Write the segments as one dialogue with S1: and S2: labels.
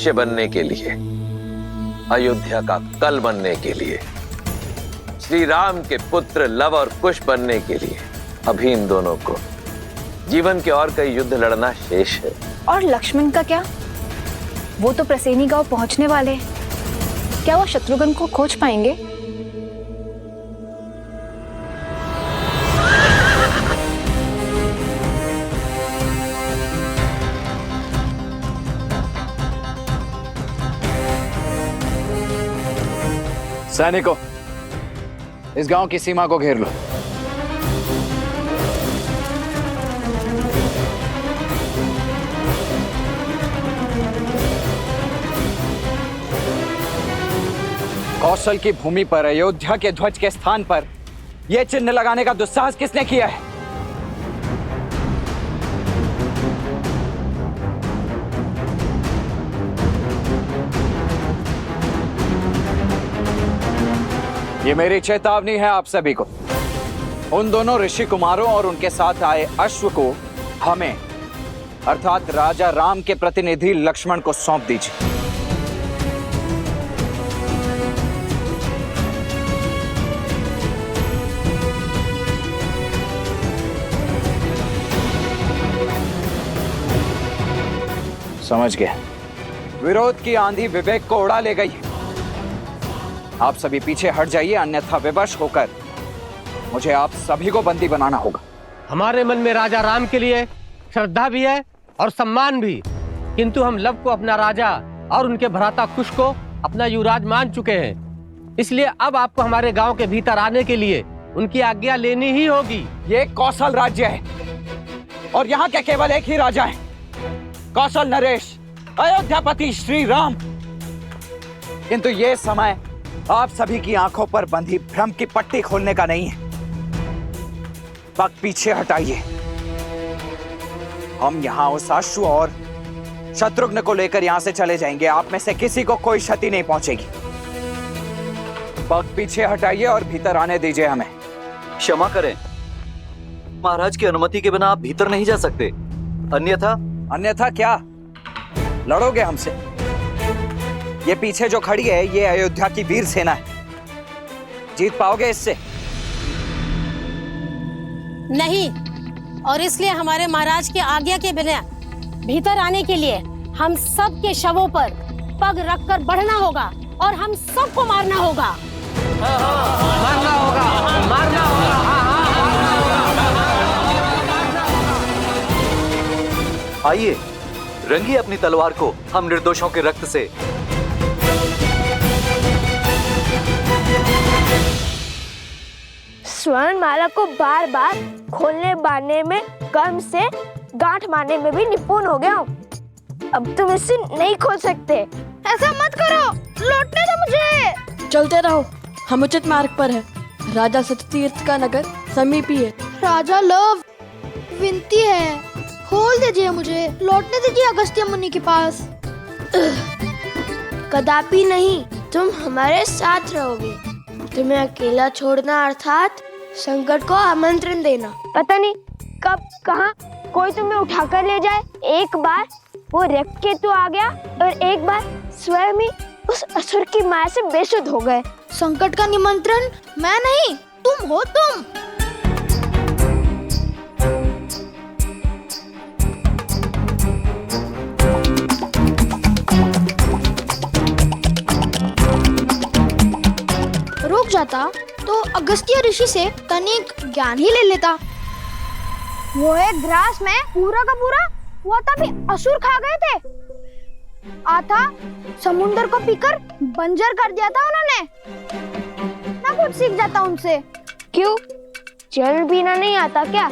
S1: भविष्य बनने के लिए, अयोध्या का कल बनने के लिए, श्री राम के पुत्र लव और कुश बनने के लिए अभी इन दोनों को जीवन के और कई युद्ध लड़ना शेष है।
S2: और लक्ष्मण का क्या? वो तो प्रसेनी गांव पहुंचने वाले हैं। क्या वो शत्रुघ्न को खोज पाएंगे?
S3: सैनिकों, इस गांव की सीमा को घेर लो। कौशल की भूमि पर अयोध्या के ध्वज के स्थान पर यह चिन्ह लगाने का दुस्साहस किसने किया है? ये मेरी चेतावनी है आप सभी को। उन दोनों ऋषि कुमारों और उनके साथ आए अश्व को हमें अर्थात राजा राम के प्रतिनिधि लक्ष्मण को सौंप दीजिए। समझ गए? विरोध की आंधी विवेक को उड़ा ले गई। आप सभी पीछे हट जाइए, अन्यथा विवश होकर मुझे आप सभी को बंदी बनाना होगा।
S4: हमारे मन में राजा राम के लिए श्रद्धा भी है और सम्मान भी, किंतु हम लव को अपना राजा और उनके भ्राता कुश को अपना युवराज मान चुके हैं। इसलिए अब आपको हमारे गांव के भीतर आने के लिए उनकी आज्ञा लेनी ही होगी।
S3: ये कौशल राज्य है और यहाँ के केवल एक ही राजा है, कौशल नरेश, अयोध्यापति श्री राम। किंतु ये समय आप सभी की आंखों पर बंधी भ्रम की पट्टी खोलने का नहीं है। वक्त पीछे हटाइए। हम यहाँ उस अश्व और शत्रुघ्न को लेकर यहाँ से चले जाएंगे। आप में से किसी को कोई क्षति नहीं पहुंचेगी। वक्त पीछे हटाइए और भीतर आने दीजिए हमें।
S5: क्षमा करें, महाराज की अनुमति के बिना आप भीतर नहीं जा सकते।
S3: अन्यथा क्या? लड़ोगे हमसे? ये पीछे जो खड़ी है ये अयोध्या की वीर सेना है। जीत पाओगे इससे?
S6: नहीं, और इसलिए हमारे महाराज की आज्ञा के बिना भीतर आने के लिए हम सब के शवों पर पग रखकर बढ़ना होगा और हम सबको मारना होगा।
S4: मारना होगा, मारना होगा।
S5: आइए, रंगिए अपनी तलवार को हम निर्दोषों के रक्त से।
S7: स्वर्ण माला को बार बार खोलने बांधने में, कर्म से गांठ मारने में भी निपुण हो गया हूँ। अब तुम इसे नहीं खोल सकते। ऐसा मत करो, लौटने दो मुझे।
S8: चलते रहो, हम उचित मार्ग पर है। राजा सत्यतीर्थ का नगर समीप ही है।
S7: राजा लव, विनती है, खोल दीजिए मुझे, लौटने दीजिए अगस्त्य मुनि के पास। कदापि नहीं, तुम हमारे साथ रहोगे। तुम्हें अकेला छोड़ना अर्थात संकट को आमंत्रण देना। पता नहीं कब कहाँ कोई तुम्हें उठाकर ले जाए। एक बार वो रविकेतु आ गया और एक बार स्वयं ही उस असुर की माया से बेसुध हो गए। संकट का निमंत्रण मैं नहीं, तुम हो तुम। रुक जाता तो अगस्त्य ऋषि से तनिक ज्ञान ही ले लेता। वो एक ग्रास में पूरा का पूरा वो तभी असुर खा गए थे। आता समुद्र को पीकर बंजर कर दिया था उन्होंने। ना कुछ सीख जाता उनसे। क्यों, जल पीना नहीं आता क्या?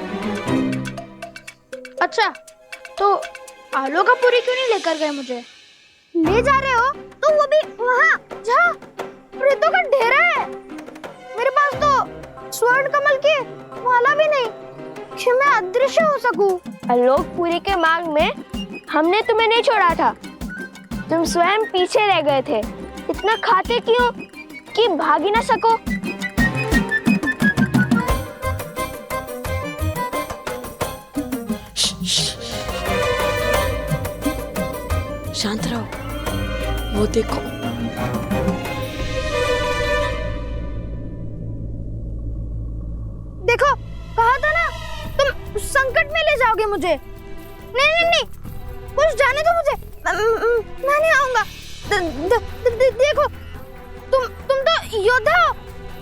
S7: अच्छा, तो आलोकापुरी क्यों नहीं लेकर गए मुझे? ले जा रहे हो तो वो भी वहाँ जहाँ प्रेतों का ढेर है। मेरे पास तो स्वर्ण कमल की माला भी नहीं कि मैं अदृश्य हो सकूं। आलोकपुरी के मार्ग में हमने तुम्हें नहीं छोड़ा था, तुम स्वयं पीछे रह गए थे। इतना खाते क्यों कि भाग ही ना सको?
S8: शांत रहो। वो देखो।
S7: देखो, कहा था ना, तुम संकट में ले जाओगे मुझे। नहीं नहीं नहीं, कुछ जाने दो मुझे, मैं नहीं आऊंगा। देखो, तुम तो योद्धा हो,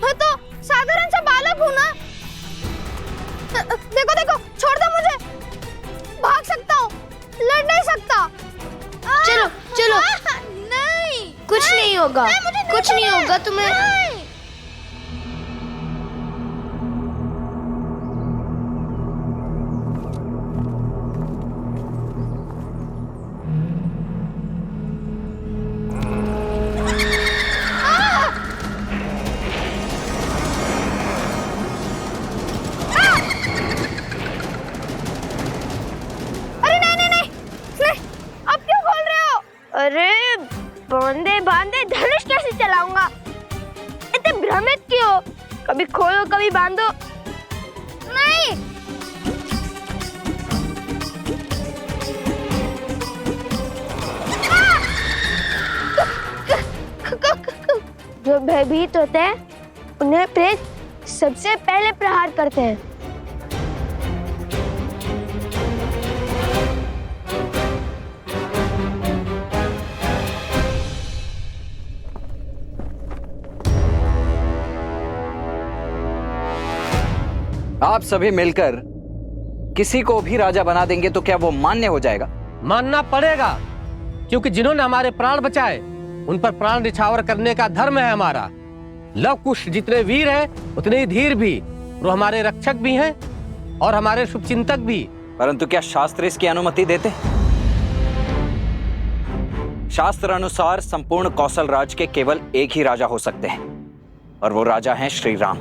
S7: मैं तो साधारण सा बालक हूँ ना। देखो देखो, छोड़ दो मुझे, भाग सकता हूँ, लड़ नहीं सकता।
S9: चलो चलो,
S7: नहीं,
S9: कुछ नहीं होगा, कुछ नहीं होगा तुम्हें।
S7: अरे बांधे बांधे धनुष कैसे चलाऊंगा? इतने भ्रमित क्यों? कभी खोलो कभी बांधो। नहीं, जो भयभीत होते हैं उन्हें प्रेत सबसे पहले प्रहार करते हैं।
S3: आप सभी मिलकर किसी को भी राजा बना देंगे तो क्या वो मान्य हो जाएगा?
S4: मानना पड़ेगा, क्योंकि जिन्होंने हमारे प्राण बचाए उन पर प्राण निछावर करने का धर्म है हमारा। लव कुश जितने वीर हैं उतने ही धीर भी, वो हमारे रक्षक भी हैं और हमारे शुभचिंतक भी।
S3: परंतु क्या शास्त्र इसकी अनुमति देते? शास्त्र अनुसार संपूर्ण कौशल राज के केवल एक ही राजा हो सकते हैं और वो राजा हैं श्री राम।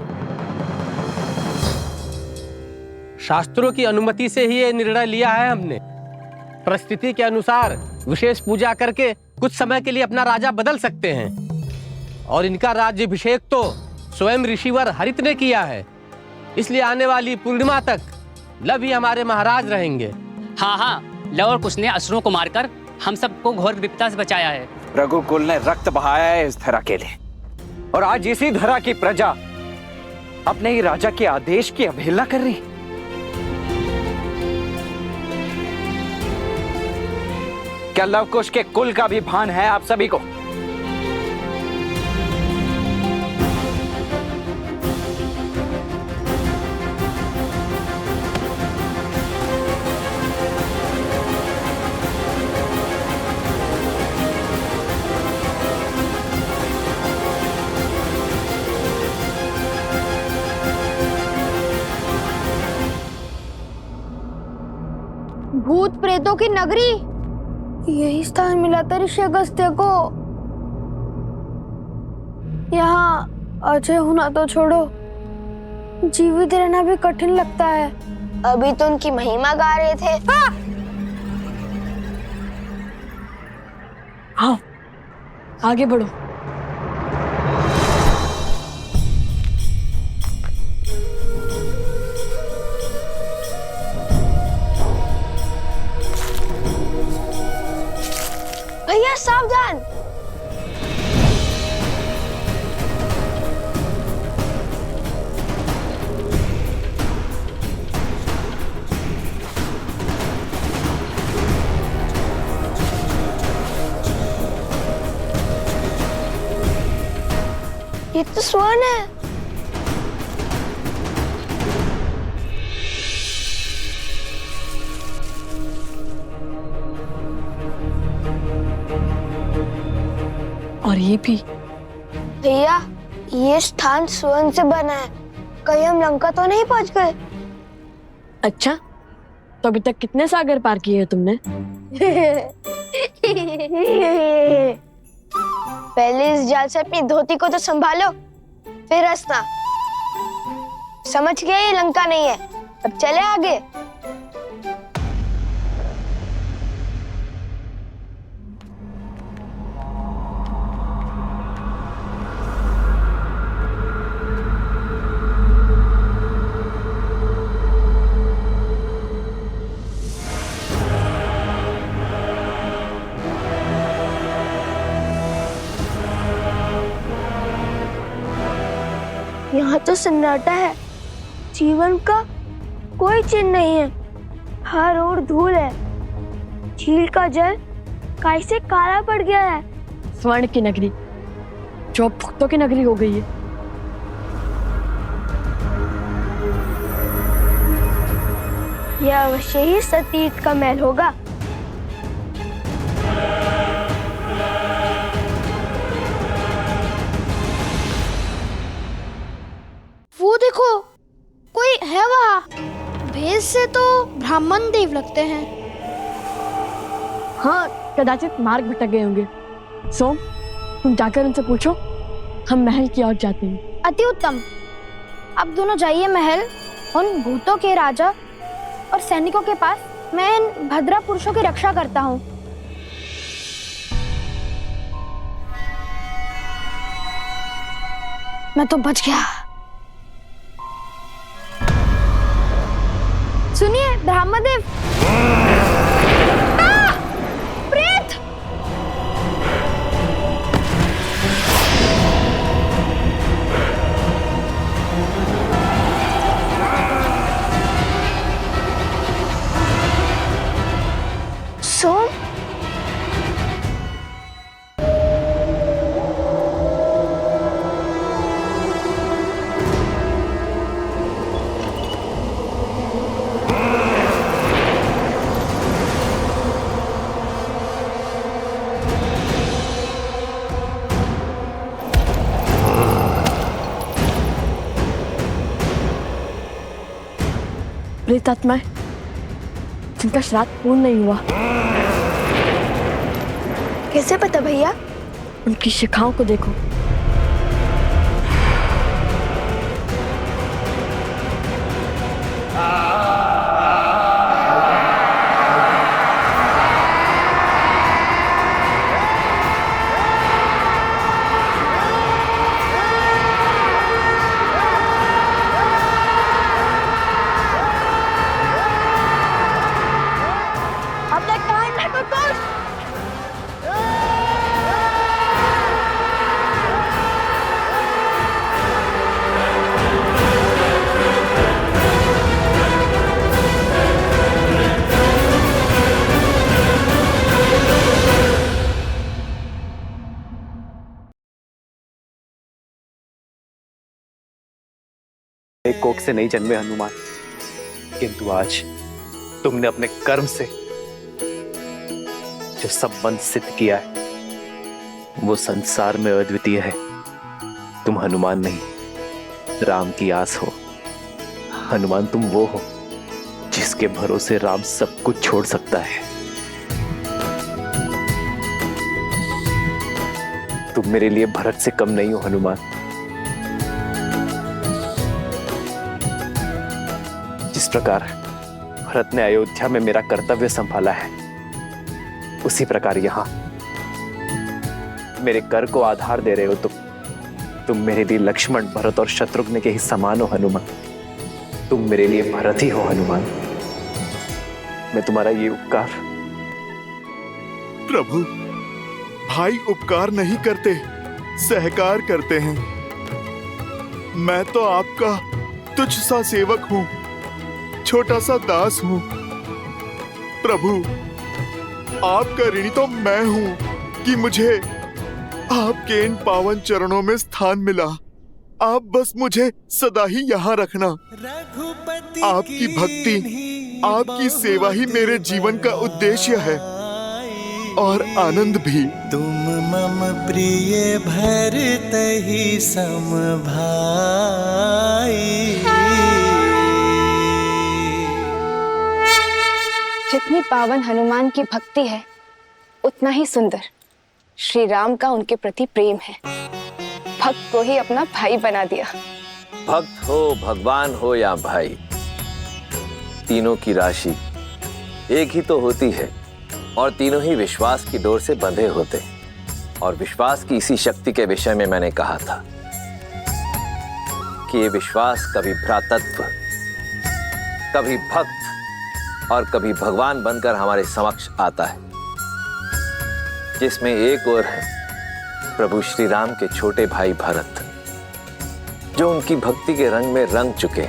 S4: शास्त्रों की अनुमति से ही ये निर्णय लिया है हमने। परिस्थिति के अनुसार विशेष पूजा करके कुछ समय के लिए अपना राजा बदल सकते हैं और इनका राज्याभिषेक तो स्वयं ऋषिवर हरित ने किया है। इसलिए आने वाली पूर्णिमा तक लव ही हमारे महाराज रहेंगे।
S10: हाँ हाँ, लव और कुश ने असुरों को मारकर हम सबको घोर विपदा से बचाया है।
S3: रघुकुल ने रक्त बहाया है इस धरा के लिए, और आज इसी धरा की प्रजा अपने ही राजा के आदेश की अवहेलना कर रही। क्या लव कुश के कुल का भी भान है आप सभी को?
S7: भूत प्रेतों की नगरी, यही स्थान मिला था ऋषि अगस्त्य को। यहाँ अजय होना तो छोड़ो, जीवित रहना भी कठिन लगता है। अभी तो उनकी महिमा गा रहे थे।
S8: हाँ, आगे बढ़ो।
S7: भैया सावधान। ये तो स्वर्ण है।
S8: और ये भी।
S7: भैया, ये स्थान स्वर्ण से बना है, कहीं हम लंका तो नहीं पहुंच गए?
S8: अच्छा, तो अभी तक कितने सागर पार किए हैं तुमने?
S7: पहले इस जाल से अपनी धोती को तो संभालो, फिर हंसना। समझ गए ये लंका नहीं है, अब चले आगे। यहाँ तो सन्नाटा है, जीवन का कोई चिन्ह नहीं है, हर ओर धूल है, झील का जल कैसे काला पड़ गया है।
S8: स्वर्ण की नगरी जो अब भक्तों की नगरी हो गई है।
S7: यह अवश्य ही सतीर्थ का महल होगा। वो देखो, कोई है वहाँ। भेष से तो ब्राह्मण देव लगते हैं।
S8: हाँ, कदाचित मार्ग भटक गए होंगे। सोम, तुम जाकर उनसे पूछो, हम महल की ओर जाते हैं।
S7: अति उत्तम। अब दोनों जाइए महल, उन भूतों के राजा और सैनिकों के पास। मैं इन भद्रा पुरुषों की रक्षा करता हूँ। मैं तो बच गया। सुनिए ब्रह्मदेव। प्रेत! सोम,
S8: प्रेतात्माएं जिनका श्राद्ध पूर्ण नहीं हुआ।
S7: कैसे पता भैया?
S8: उनकी शिखाओं को देखो।
S7: अपने कान में तो कुछ।
S5: एक कोख से नहीं जन्मे हनुमान, किंतु आज तुमने अपने कर्म से जो संबंध सिद्ध किया है वो संसार में अद्वितीय है। तुम हनुमान नहीं, राम की आस हो। हनुमान तुम वो हो जिसके भरोसे राम सब कुछ छोड़ सकता है। तुम मेरे लिए भरत से कम नहीं हो हनुमान। जिस प्रकार भरत ने अयोध्या में मेरा कर्तव्य संभाला है, उसी प्रकार यहां मेरे कर को आधार दे रहे हो तुम मेरे लिए लक्ष्मण, भरत और शत्रुघ्न के ही समान हो हनुमान। तुम मेरे लिए भरत ही हो हनुमान। मैं तुम्हारा ये उपकार।
S11: प्रभु, भाई उपकार नहीं करते, सहकार करते हैं। मैं तो आपका तुच्छ सा सेवक हूं, छोटा सा दास हूं। प्रभु, आपका ऋणी तो मैं हूं कि मुझे आपके इन पावन चरणों में स्थान मिला। आप बस मुझे सदा ही यहाँ रखना। आपकी भक्ति, आपकी सेवा ही मेरे जीवन का उद्देश्य है और आनंद भी।
S12: तुम मम प्रिय भरत ही सम भाई।
S2: जितनी पावन हनुमान की भक्ति है, उतना ही सुंदर श्री राम का उनके प्रति प्रेम है। भक्त को ही अपना भाई बना दिया।
S1: भक्त हो, भगवान हो या भाई, तीनों की राशि एक ही तो होती है और तीनों ही विश्वास की डोर से बंधे होते। और विश्वास की इसी शक्ति के विषय में मैंने कहा था कि ये विश्वास कभी भ्रातृत्व, कभी भक्त और कभी भगवान बनकर हमारे समक्ष आता है, जिसमें एक और है प्रभु श्री राम के छोटे भाई भरत जो उनकी भक्ति के रंग में रंग चुके,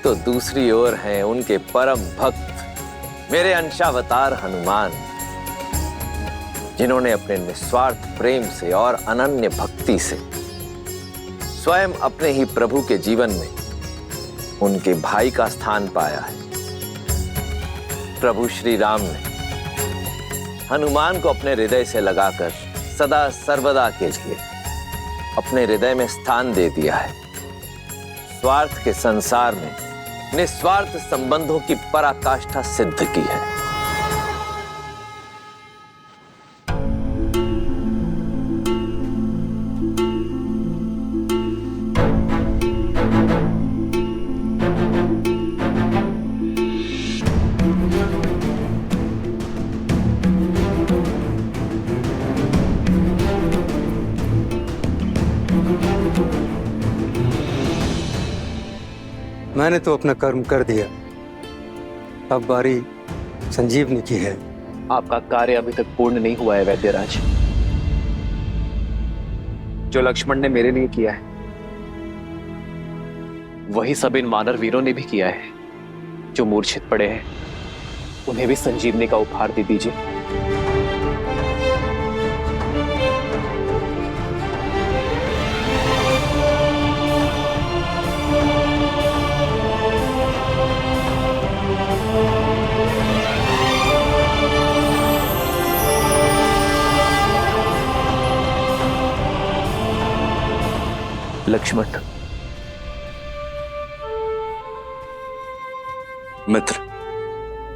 S1: तो दूसरी ओर हैं उनके परम भक्त मेरे अंशावतार हनुमान, जिन्होंने अपने निस्वार्थ प्रेम से और अनन्य भक्ति से स्वयं अपने ही प्रभु के जीवन में उनके भाई का स्थान पाया है। प्रभु श्री राम ने हनुमान को अपने हृदय से लगाकर सदा सर्वदा के लिए अपने हृदय में स्थान दे दिया है। स्वार्थ के संसार में निस्वार्थ संबंधों की पराकाष्ठा सिद्ध की है।
S13: मैंने तो अपना कर्म कर दिया, अब बारी संजीवनी की है।
S5: आपका कार्य अभी तक पूर्ण नहीं हुआ है वैद्यराज। जो लक्ष्मण ने मेरे लिए किया है वही सब इन वानर वीरों ने भी किया है। जो मूर्छित पड़े हैं उन्हें भी संजीवनी का उपहार दे दीजिए। लक्ष्मण,
S14: मित्र,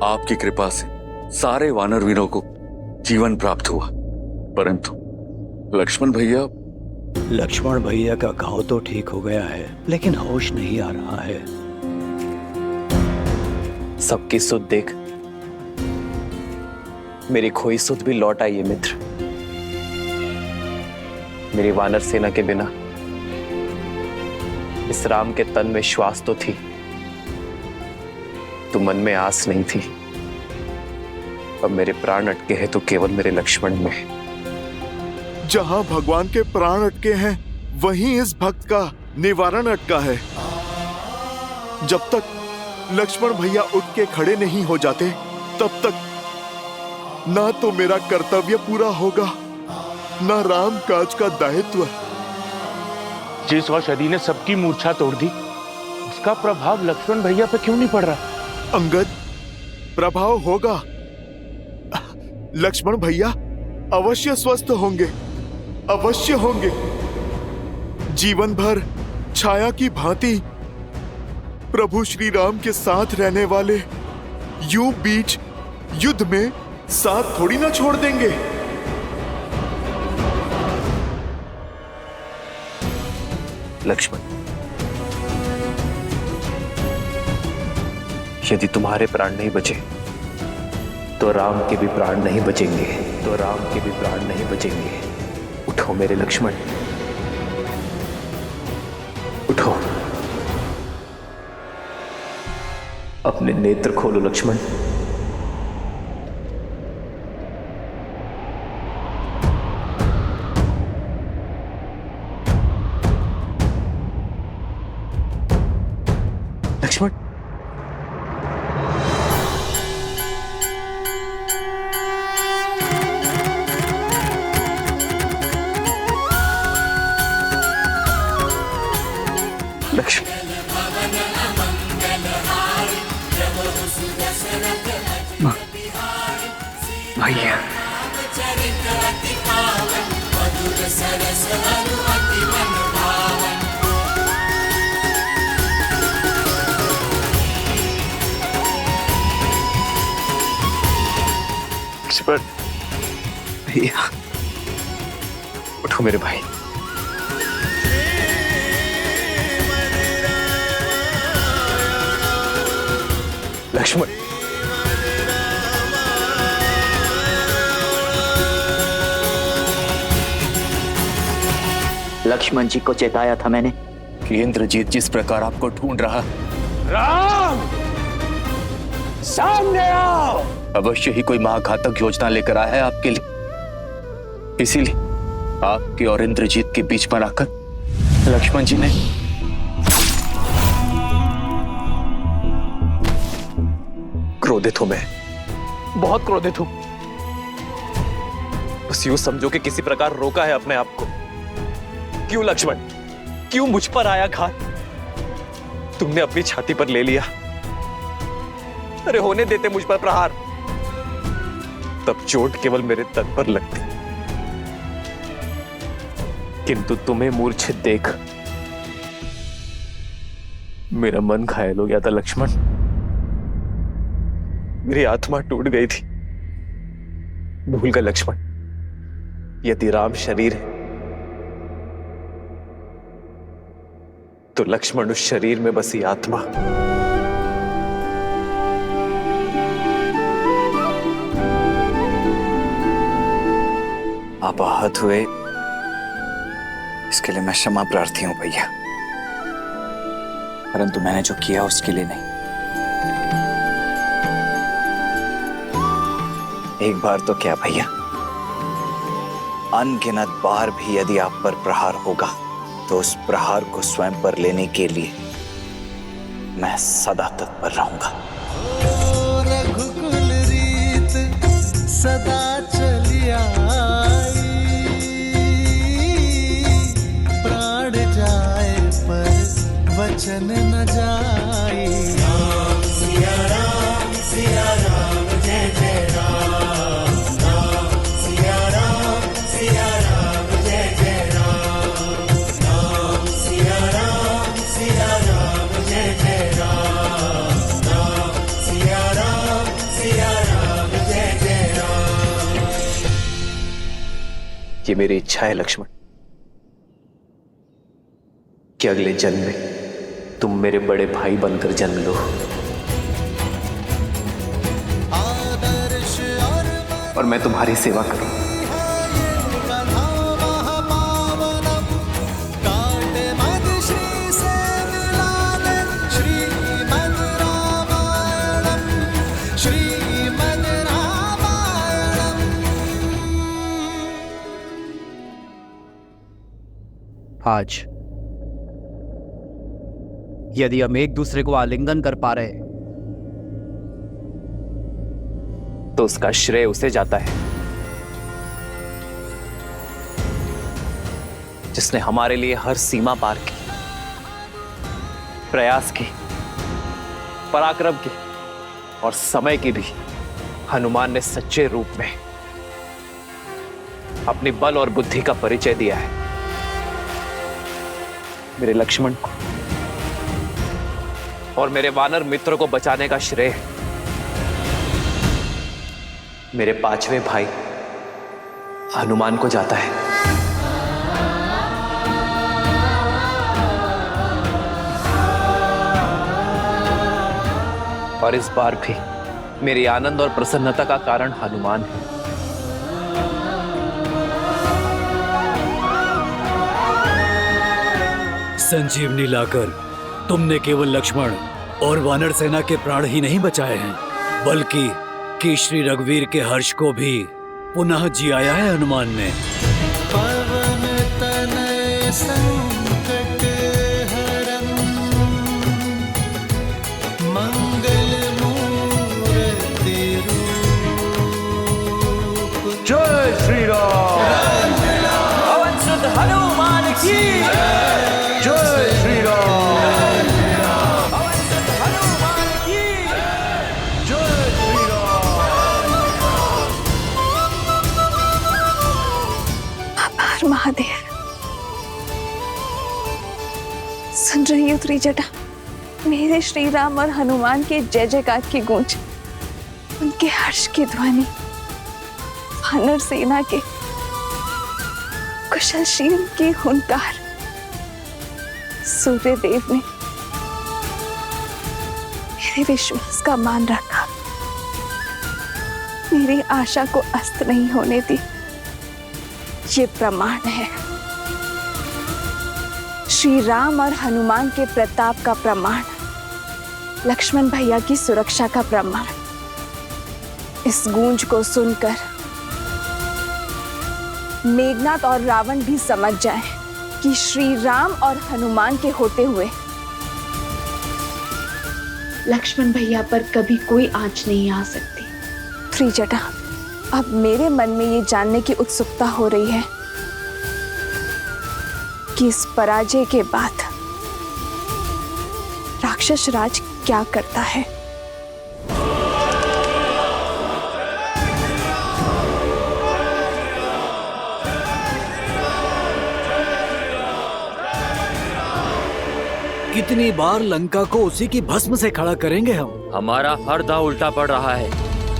S14: आपकी कृपा से सारे वानर वीरों को जीवन प्राप्त हुआ, परंतु लक्ष्मण भैया
S15: का घाव तो ठीक हो गया है, लेकिन होश नहीं आ रहा है।
S5: सबकी सुध देख मेरी खोई सुध भी लौट आई है। मित्र, मेरी वानर सेना के बिना इस राम के तन में श्वास तो थी, तो मन में आस नहीं थी। अब मेरे प्राण अटके हैं तो केवल मेरे लक्ष्मण में।
S11: जहां भगवान के प्राण अटके हैं वहीं इस भक्त का निवारण अटका है। जब तक लक्ष्मण भैया उठ के खड़े नहीं हो जाते, तब तक ना तो मेरा कर्तव्य पूरा होगा, ना राम काज का दायित्व।
S16: जिस औषधि ने सबकी मूर्छा तोड़ दी, उसका प्रभाव लक्ष्मण भैया पे क्यों नहीं पड़ रहा?
S11: अंगद, प्रभाव होगा। लक्ष्मण भैया अवश्य स्वस्थ होंगे, अवश्य होंगे। जीवन भर छाया की भांति प्रभु श्री राम के साथ रहने वाले यूं बीच युद्ध में साथ थोड़ी ना छोड़ देंगे।
S5: लक्ष्मण, यदि तुम्हारे प्राण नहीं बचे तो राम के भी प्राण नहीं बचेंगे, उठो मेरे लक्ष्मण, उठो। अपने नेत्र खोलो लक्ष्मण। लक्ष्मण, भैया भैया, उठो मेरे भाई। लक्ष्मण,
S17: लक्ष्मण जी को चेताया था मैंने
S5: कि इंद्रजीत जिस प्रकार आपको ढूंढ रहा।
S16: राम, सामने आओ।
S5: अवश्य ही कोई महाघातक योजना लेकर आया है आपके लिए, इसीलिए आपके और इंद्रजीत के बीच में आकर
S17: लक्ष्मण जी ने
S5: क्रोधित हूं मैं, बहुत क्रोधित हूं। बस यूं समझो कि किसी प्रकार रोका है अपने आप को। क्यों लक्ष्मण, क्यों मुझ पर आया घात? तुमने अपनी छाती पर ले लिया। अरे होने देते मुझ पर प्रहार, तब चोट केवल मेरे तन पर लगती, किंतु तुम्हें मूर्छित देख मेरा मन घायल हो गया था लक्ष्मण। मेरी आत्मा टूट गई थी। भूल गए लक्ष्मण, यदि राम शरीर है तो लक्ष्मण उस शरीर में बसी आत्मा।
S17: आप आहत हुए, इसके लिए मैं क्षमा प्रार्थी हूं भैया, परंतु मैंने जो किया उसके लिए नहीं। एक बार तो क्या भैया, अनगिनत बार भी यदि आप पर प्रहार होगा तो उस प्रहार को स्वयं पर लेने के लिए मैं सदा तत्पर रहूंगा।
S12: रघुकुल रीत सदा चली आई, प्राण जाए पर वचन न जाए। राम सिया राम जय जय राम, राम सिया राम जय जय राम, राम सिया राम जय जय राम, राम सिया राम जय जय राम।
S5: ये मेरी इच्छा है लक्ष्मण कि अगले जन्म में तुम मेरे बड़े भाई बनकर जन्म लो और मैं तुम्हारी सेवा करूं।
S3: आज यदि हम एक दूसरे को आलिंगन कर पा रहे
S5: तो उसका श्रेय उसे जाता है जिसने हमारे लिए हर सीमा पार की, प्रयास की, पराक्रम की और समय की भी हनुमान ने सच्चे रूप में अपनी बल और बुद्धि का परिचय दिया है। मेरे लक्ष्मण को और मेरे वानर मित्र को बचाने का श्रेय मेरे पांचवें भाई हनुमान को जाता है। और इस बार भी मेरी आनंद और प्रसन्नता का कारण हनुमान है।
S15: संजीवनी लाकर तुमने केवल लक्ष्मण और वानर सेना के प्राण ही नहीं बचाए हैं, बल्कि कि श्री रघुवीर के हर्ष को भी पुनः जियाया है हनुमान ने।
S12: पवन तनय संकट हरन, मंगल मूर्ति रूप।
S16: जय श्री राम।
S3: पवन सुत हनुमान की
S16: जय श्री राम।
S3: पवन सुत हनुमान की
S16: जय श्री राम।
S2: आभार महादेव। सुन रही हो त्रिजटा, मेरे श्री राम और हनुमान के जय जयकार की गूंज, उनके हर्ष की ध्वनि, वानर सेना के कुशलशील की हुंकार। सूर्य देव ने मेरे विश्वास का मान रखा, मेरी आशा को अस्त नहीं होने दी। ये प्रमाण है, श्री राम और हनुमान के प्रताप का प्रमाण, लक्ष्मण भैया की सुरक्षा का प्रमाण। इस गूंज को सुनकर मेघनाथ और रावण भी समझ जाएं कि श्री राम और हनुमान के होते हुए
S18: लक्ष्मण भैया पर कभी कोई आंच नहीं आ सकती।
S2: त्रिजटा, अब मेरे मन में ये जानने की उत्सुकता हो रही है कि इस पराजय के बाद राक्षस राज क्या करता है।
S15: कितनी बार लंका को उसी की भस्म से खड़ा करेंगे हम?
S19: हमारा हर दांव उल्टा पड़ रहा है।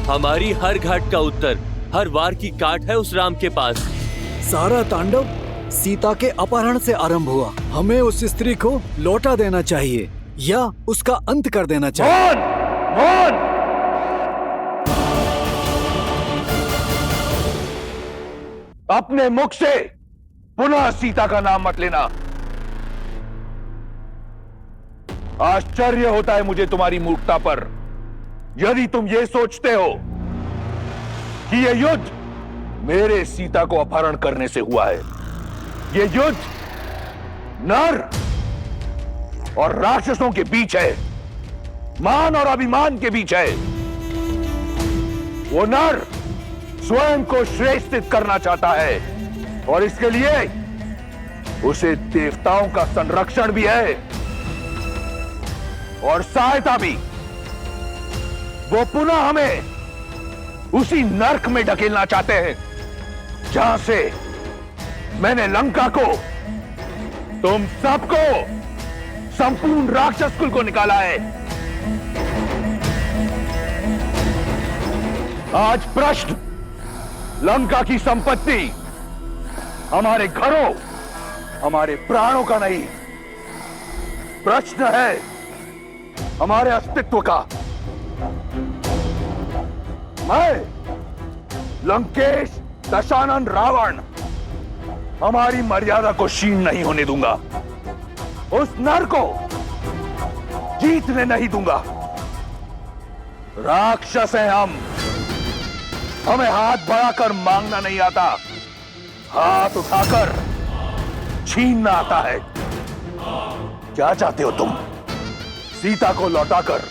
S19: हमारी हर घाट का उत्तर, हर वार की काट है उस राम के पास।
S15: सारा तांडव सीता के अपहरण से आरंभ हुआ। हमें उस स्त्री को लौटा देना चाहिए या उसका अंत कर देना चाहिए।
S16: मौन! अपने मुख से पुनः सीता का नाम मत लेना। आश्चर्य होता है मुझे तुम्हारी मूर्खता पर। यदि तुम ये सोचते हो कि यह युद्ध मेरे सीता को अपहरण करने से हुआ है, यह युद्ध नर और राक्षसों के बीच है, मान और अभिमान के बीच है। वो नर स्वयं को श्रेष्ठित करना चाहता है और इसके लिए उसे देवताओं का संरक्षण भी है और सहायता भी। वो पुनः हमें उसी नर्क में ढकेलना चाहते हैं जहां से मैंने लंका को, तुम सबको, संपूर्ण राक्षस कुल को निकाला है। आज प्रश्न लंका की संपत्ति हमारे घरों, हमारे प्राणों का नहीं, प्रश्न है हमारे अस्तित्व का। मैं लंकेश दशानन रावण हमारी मर्यादा को क्षीण नहीं होने दूंगा। उस नर को जीतने नहीं दूंगा। राक्षस हैं हम, हमें हाथ बढ़ाकर मांगना नहीं आता, हाथ उठाकर छीनना आता है। क्या चाहते हो तुम? सीता को लौटाकर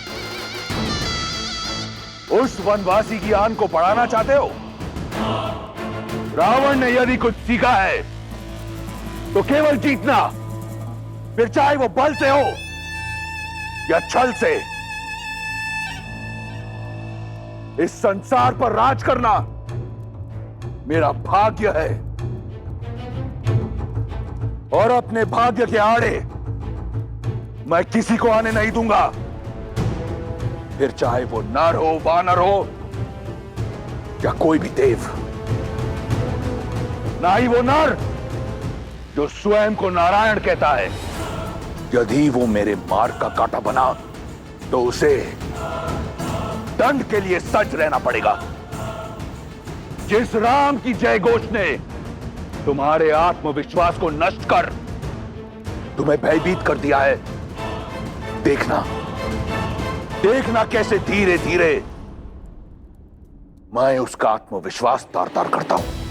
S16: उस वनवासी की आन को बढ़ाना चाहते हो? रावण ने यदि कुछ सीखा है तो केवल जीतना, फिर चाहे वो बल से हो या छल से। इस संसार पर राज करना मेरा भाग्य है और अपने भाग्य के आड़े मैं किसी को आने नहीं दूंगा, फिर चाहे वो नर हो, वानर हो या कोई भी देव। ना ही वो नर जो स्वयं को नारायण कहता है। यदि वो मेरे मार्ग का कांटा बना तो उसे दंड के लिए सज्ज रहना पड़ेगा। जिस राम की जय घोष ने तुम्हारे आत्मविश्वास को नष्ट कर तुम्हें भयभीत कर दिया है, देखना देखना कैसे धीरे धीरे मैं उसका आत्मविश्वास तार तार करता हूं।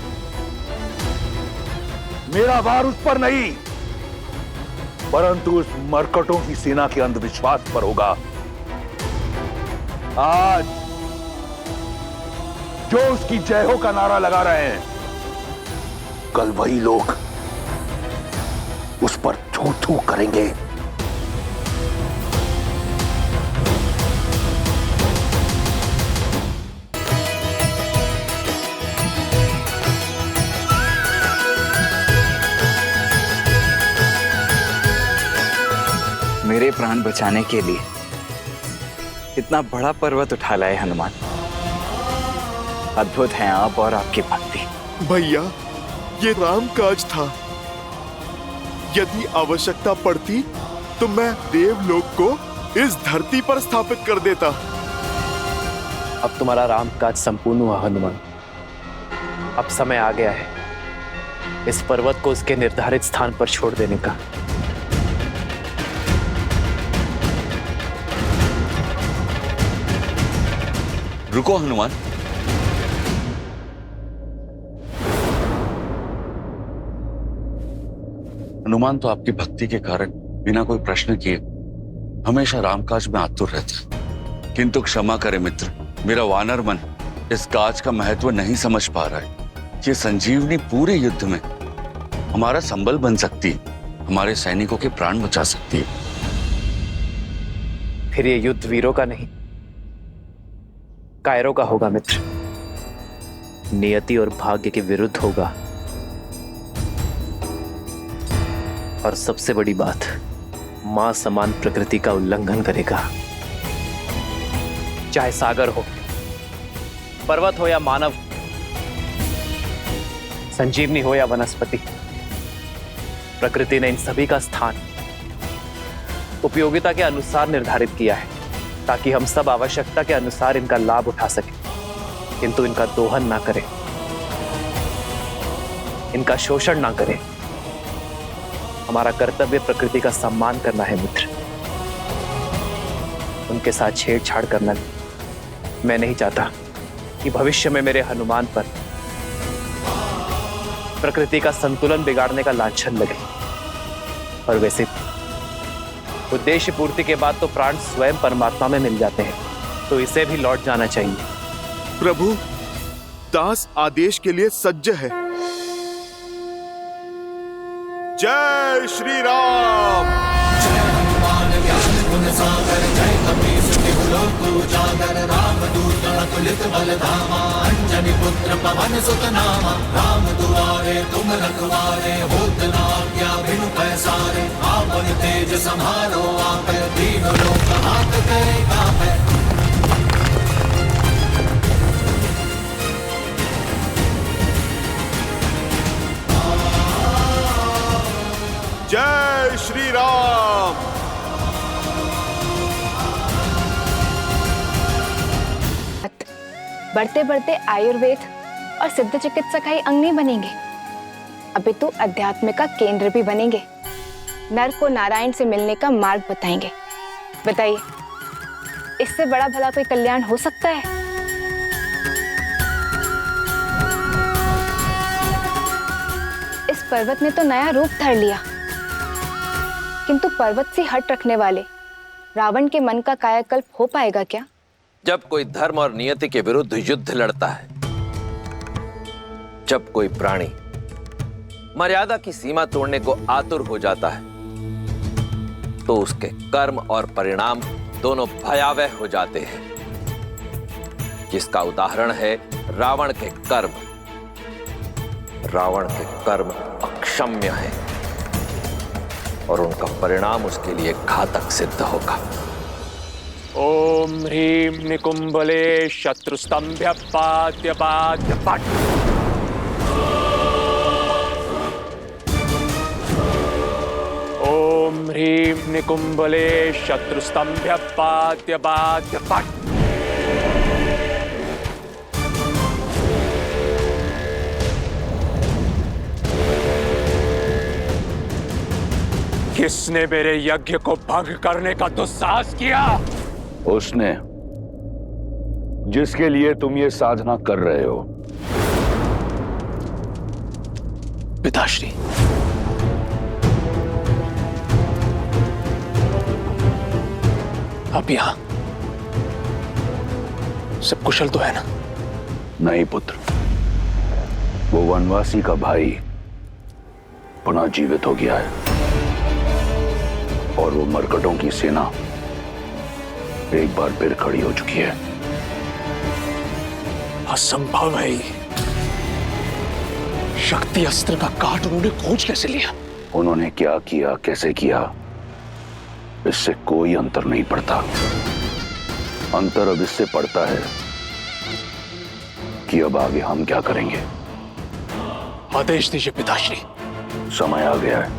S16: मेरा वार उस पर नहीं, परंतु उस मरकटों की सेना के अंधविश्वास पर होगा। आज जो उसकी जय हो का नारा लगा रहे हैं, कल वही लोग उस पर थू थू करेंगे।
S17: मेरे प्राण बचाने के लिए इतना बड़ा पर्वत उठा लाए हनुमान। अद्भुत हैं आप और आपकी भक्ति।
S11: भैया, ये राम काज था। यदि आवश्यकता पड़ती तो मैं देवलोक को इस धरती पर स्थापित कर देता।
S5: अब तुम्हारा राम काज संपूर्ण हुआ हनुमान। अब समय आ गया है इस पर्वत को उसके निर्धारित स्थान पर छोड़ देने का।
S14: रुको हनुमान, हनुमान तो आपकी भक्ति के कारण बिना कोई प्रश्न किए हमेशा रामकाज में आतुर रहता है। किंतु क्षमा करे मित्र, मेरा वानर मन इस काज का महत्व नहीं समझ पा रहा है। ये संजीवनी पूरे युद्ध में हमारा संबल बन सकती है, हमारे सैनिकों के प्राण बचा सकती है।
S5: फिर ये युद्ध वीरों का नहीं, कायरों का होगा मित्र। नियति और भाग्य के विरुद्ध होगा। और सबसे बड़ी बात, मां समान प्रकृति का उल्लंघन करेगा। चाहे सागर हो, पर्वत हो या मानव, संजीवनी हो या वनस्पति, प्रकृति ने इन सभी का स्थान उपयोगिता के अनुसार निर्धारित किया है, ताकि हम सब आवश्यकता के अनुसार इनका लाभ उठा सकें, किंतु इनका दोहन ना करें, इनका शोषण ना करें। हमारा कर्तव्य प्रकृति का सम्मान करना है मित्र, उनके साथ छेड़छाड़ करना नहीं। मैं नहीं चाहता कि भविष्य में मेरे हनुमान पर प्रकृति का संतुलन बिगाड़ने का लांछन लगे। और वैसे उद्देश्य पूर्ति के बाद तो प्राण स्वयं परमात्मा में मिल जाते हैं, तो इसे भी लौट जाना चाहिए।
S11: प्रभु, दास आदेश के लिए सज्ज है। जय श्री राम।
S12: जय हनुमान ज्ञान गुण सागर, जय कपीस तिहु लोक उजागर, रामदूत अतुलित बल धामा, अंजनी पुत्र पवन सुत नामा। राम दुआरे तुम रखवारे, होत न आज्ञा बिनु पैसारे। आपन तेज समारो आपै, दीन लोक हाथ करे कापै।
S11: जय श्री राम।
S2: बढ़ते बढ़ते आयुर्वेद और सिद्ध चिकित्सक ही अंग नहीं बनेंगे, अभी तो अध्यात्म का केंद्र भी बनेंगे। नर को नारायण से मिलने का मार्ग बताएंगे। बताइए, इससे बड़ा भला कोई कल्याण हो सकता है? इस पर्वत ने तो नया रूप धर लिया, किंतु पर्वत से हट रखने वाले रावण के मन का कायाकल्प हो पाएगा क्या?
S1: जब कोई धर्म और नियति के विरुद्ध युद्ध लड़ता है, जब कोई प्राणी मर्यादा की सीमा तोड़ने को आतुर हो जाता है, तो उसके कर्म और परिणाम दोनों भयावह हो जाते हैं, जिसका उदाहरण है रावण के कर्म। रावण के कर्म अक्षम्य हैं और उनका परिणाम उसके लिए घातक सिद्ध होगा।
S19: ओम ह्रीं निकुंभले शत्रुस्तंभ्य पाद्य पाद्य पट। ओम ह्रीं निकुंभले शत्रुस्तंभ्य पाद्य पाद्य पट। किसने मेरे यज्ञ को भंग करने का दुस्साहस किया?
S16: उसने जिसके लिए तुम ये साधना कर रहे हो।
S5: पिताश्री,
S16: आप यहां सब कुशल तो है ना? नहीं पुत्र, वो वनवासी का भाई पुनः जीवित हो गया है और वो मरकटों की सेना एक बार फिर खड़ी हो चुकी है।
S20: असंभव है ये। शक्ति अस्त्र का काट उन्होंने खोज कैसे लिया?
S16: उन्होंने क्या किया, कैसे किया, इससे कोई अंतर नहीं पड़ता। अंतर अब इससे पड़ता है कि अब आगे हम क्या करेंगे।
S20: आदेश दीजिए पिताश्री।
S16: समय आ गया है।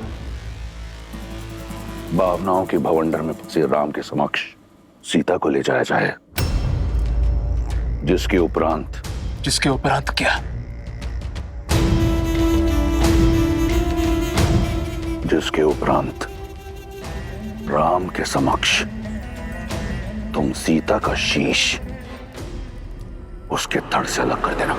S16: भावनाओं के भवंडर में फंसे राम के समक्ष सीता को ले जाया जाए, जिसके उपरांत
S20: क्या?
S16: जिसके उपरांत राम के समक्ष तुम सीता का शीश उसके धड़ से अलग कर देना।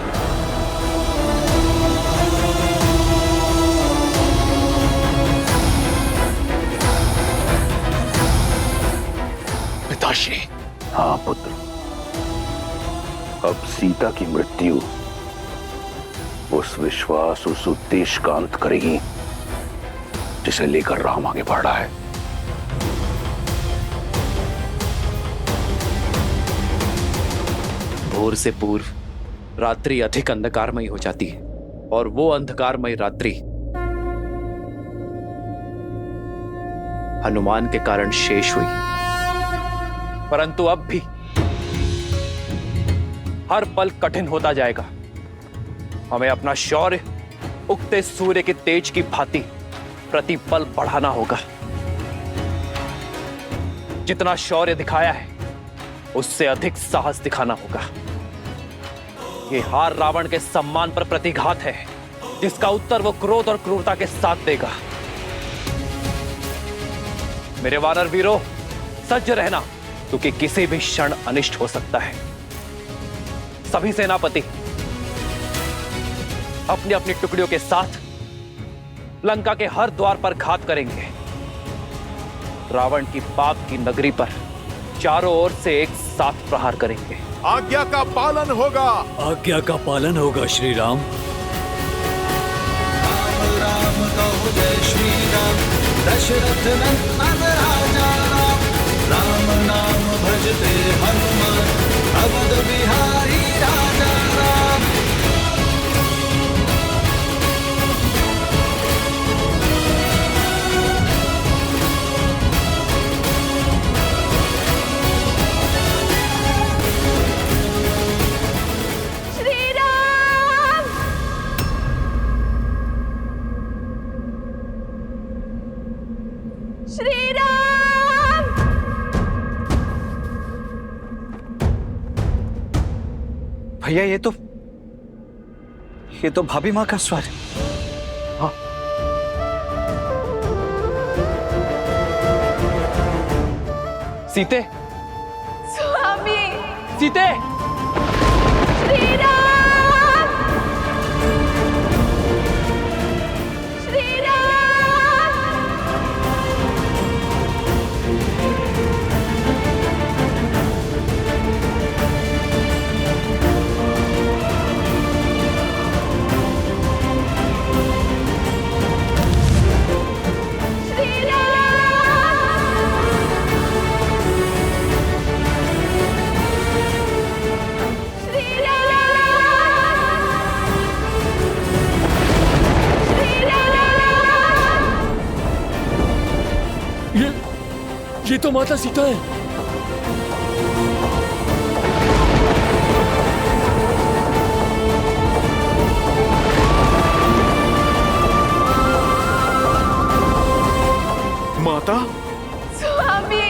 S16: अब सीता की मृत्यु उस विश्वास, उस उद्देश्य का अंत करेगी जिसे लेकर राम आगे बढ़ रहा है।
S5: भोर से पूर्व रात्रि अधिक अंधकारमयी हो जाती है और वो अंधकारमयी रात्रि हनुमान के कारण शेष हुई। परंतु अब भी हर पल कठिन होता जाएगा। हमें अपना शौर्य उगते सूर्य के तेज की भांति प्रतिपल बढ़ाना होगा। जितना शौर्य दिखाया है उससे अधिक साहस दिखाना होगा। ये हार रावण के सम्मान पर प्रतिघात है, जिसका उत्तर वो क्रोध और क्रूरता के साथ देगा। मेरे वानर वीरों, सज्ज रहना, क्योंकि किसी भी क्षण अनिष्ट हो सकता है। सभी सेनापति अपनी अपनी टुकड़ियों के साथ लंका के हर द्वार पर घात करेंगे। रावण की पाप की नगरी पर चारों ओर से एक साथ प्रहार करेंगे।
S11: आज्ञा का पालन होगा।
S15: आज्ञा का पालन होगा श्री राम।
S12: राम कहो जय श्री राम, दशरथ नंदन राजा राम। राम नाम भजते हनुमान, अवध बिहारी राजा राम।
S3: भैया ये तो भाभी माँ का स्वर है। हाँ। सीते,
S2: स्वामी,
S3: सीते,
S2: श्री राम, श्री राम।
S19: ये तो माता सीता है।
S11: माता,
S2: स्वामी,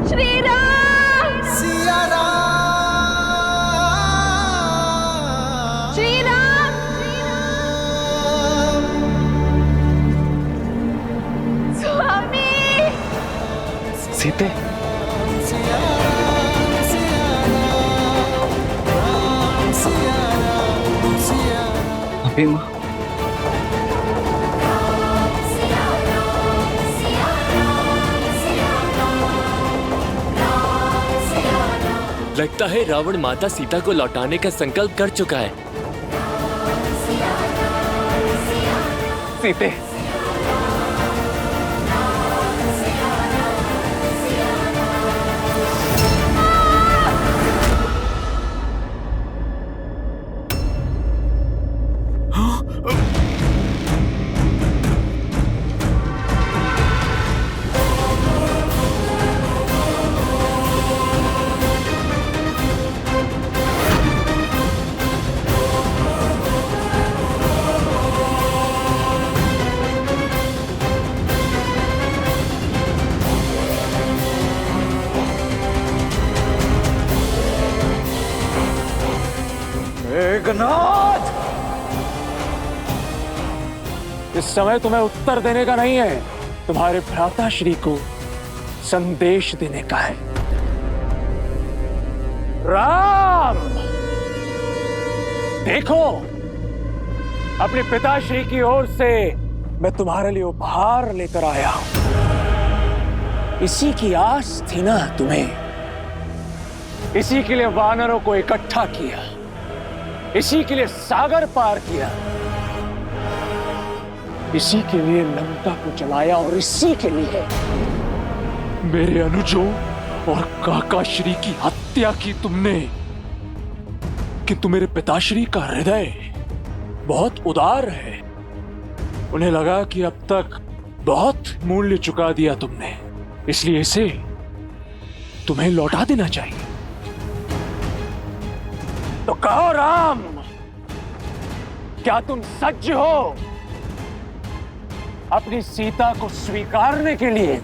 S2: श्री राम,
S12: सिया राम,
S2: श्री राम, स्वामी,
S3: सीते, भाभी माँ,
S19: लगता है रावण माता सीता को लौटाने का संकल्प कर चुका है।
S3: सीते,
S20: मेघनाथ, इस समय तुम्हें उत्तर देने का नहीं है, तुम्हारे भ्राता श्री को संदेश देने का है। राम, देखो, अपने पिताश्री की ओर से मैं तुम्हारे लिए उपहार लेकर आया हूं। इसी की आस थी ना तुम्हें, इसी के लिए वानरों को इकट्ठा किया, इसी के लिए सागर पार किया, इसी के लिए लंका को जलाया, और इसी के लिए मेरे अनुजों और काकाश्री की हत्या की तुमने। किंतु मेरे पिताश्री का हृदय बहुत उदार है। उन्हें लगा कि अब तक बहुत मूल्य चुका दिया तुमने, इसलिए इसे तुम्हें लौटा देना चाहिए। तो कहो राम, क्या तुम सज्ज हो अपनी सीता को स्वीकारने के लिए?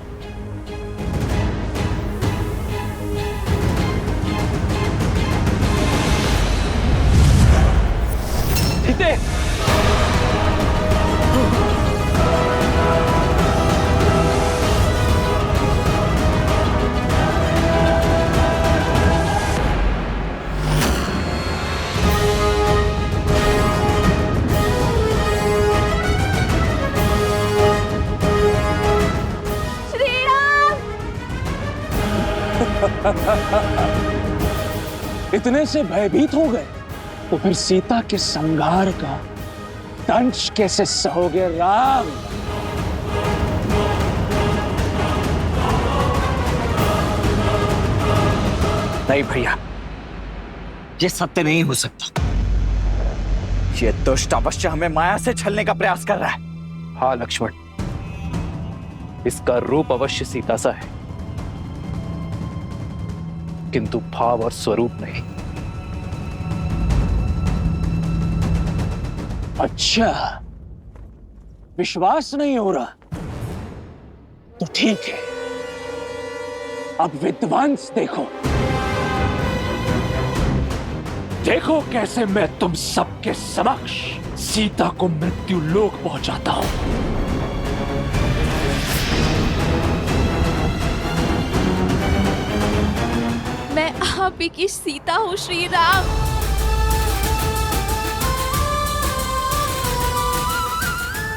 S20: सीते, इतने से भयभीत हो गए तो फिर सीता के संहार का दंश कैसे सहोगे राम?
S17: नहीं भैया, ये सत्य नहीं हो सकता। ये दुष्ट अवश्य हमें माया से छलने का प्रयास कर रहा है।
S5: हाँ लक्ष्मण, इसका रूप अवश्य सीता सा है, किंतु भाव और स्वरूप नहीं।
S20: अच्छा, विश्वास नहीं हो रहा तो ठीक है, अब विध्वंस देखो। देखो कैसे मैं तुम सबके समक्ष सीता को मृत्यु लोक पहुंचाता हूं।
S21: मैं आप ही की सीता हूँ श्री राम।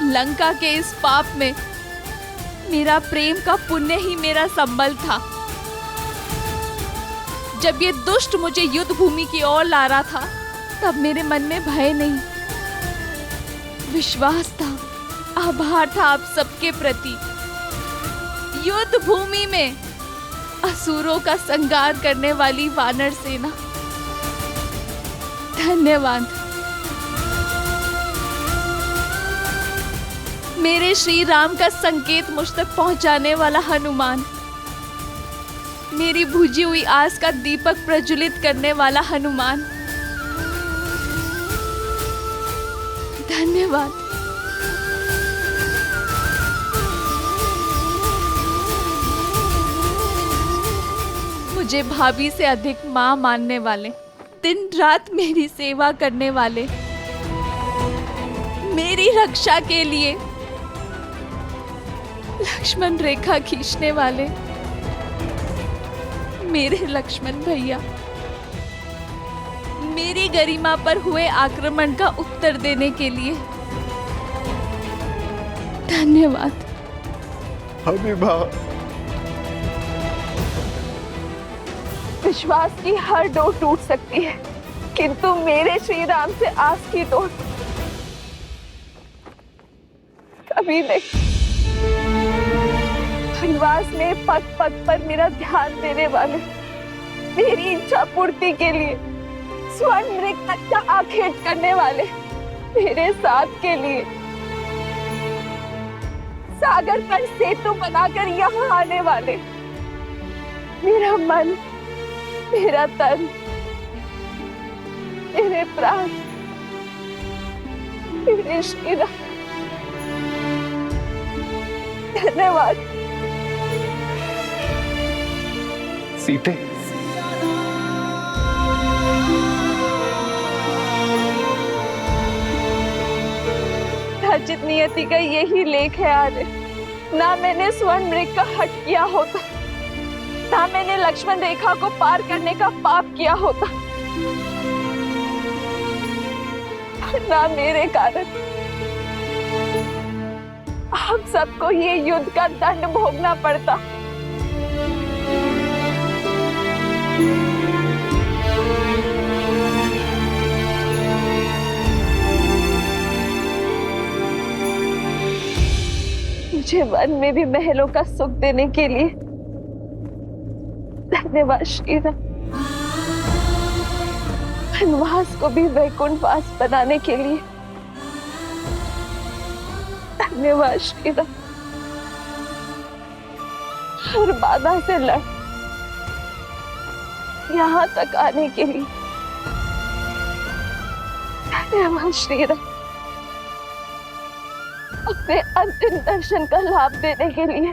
S21: लंका के इस पाप में मेरा प्रेम का पुण्य ही मेरा संबल था। जब ये दुष्ट मुझे युद्ध भूमि की ओर ला रहा था, तब मेरे मन में भय नहीं, विश्वास था, आभार था आप सबके प्रति। युद्ध भूमि में असुरों का संहार करने वाली वानर सेना, धन्यवाद। मेरे श्री राम का संकेत मुझ तक पहुंचाने वाला हनुमान, मेरी बुझी हुई आस का दीपक प्रज्वलित करने वाला हनुमान, धन्यवाद। मुझे भाभी से अधिक मां मानने वाले, दिन रात मेरी सेवा करने वाले, मेरी रक्षा के लिए लक्ष्मण रेखा खींचने वाले, मेरे लक्ष्मण भैया, मेरी गरिमा पर हुए आक्रमण का उत्तर देने के लिए धन्यवाद।
S11: हमें मां,
S2: विश्वास की हर डोर टूट सकती है, किंतु मेरे श्री राम से आस की डोर कभी नहीं। वनवास में पग पग पर मेरा ध्यान देने वाले, मेरी इच्छा पूर्ति के लिए स्वर्ण मृग का आखेट करने वाले, मेरे साथ के लिए सागर पर सेतु बनाकर यहाँ आने वाले, मेरा मन, मेरा तन, मेरे प्राण, मेरे श्री राम, धन्यवाद।
S5: सीते,
S2: खचित नियति का यही लेख है आर्य। ना मैंने स्वर्ण मृग का हट किया होता, ना मैंने लक्ष्मण रेखा को पार करने का पाप किया होता।
S21: ना मेरे कारण हम सबको ये युद्ध का दंड भोगना पड़ता। मुझे वन में भी महलों का सुख देने के लिए धन्यवाद श्रीराम। वनवास को भी वैकुंठवास बनाने के लिए धन्यवाद श्रीराम। हर बाधा से लड़ यहाँ तक आने के लिए धन्यवाद श्रीराम। अपने अंतिम दर्शन का लाभ देने के लिए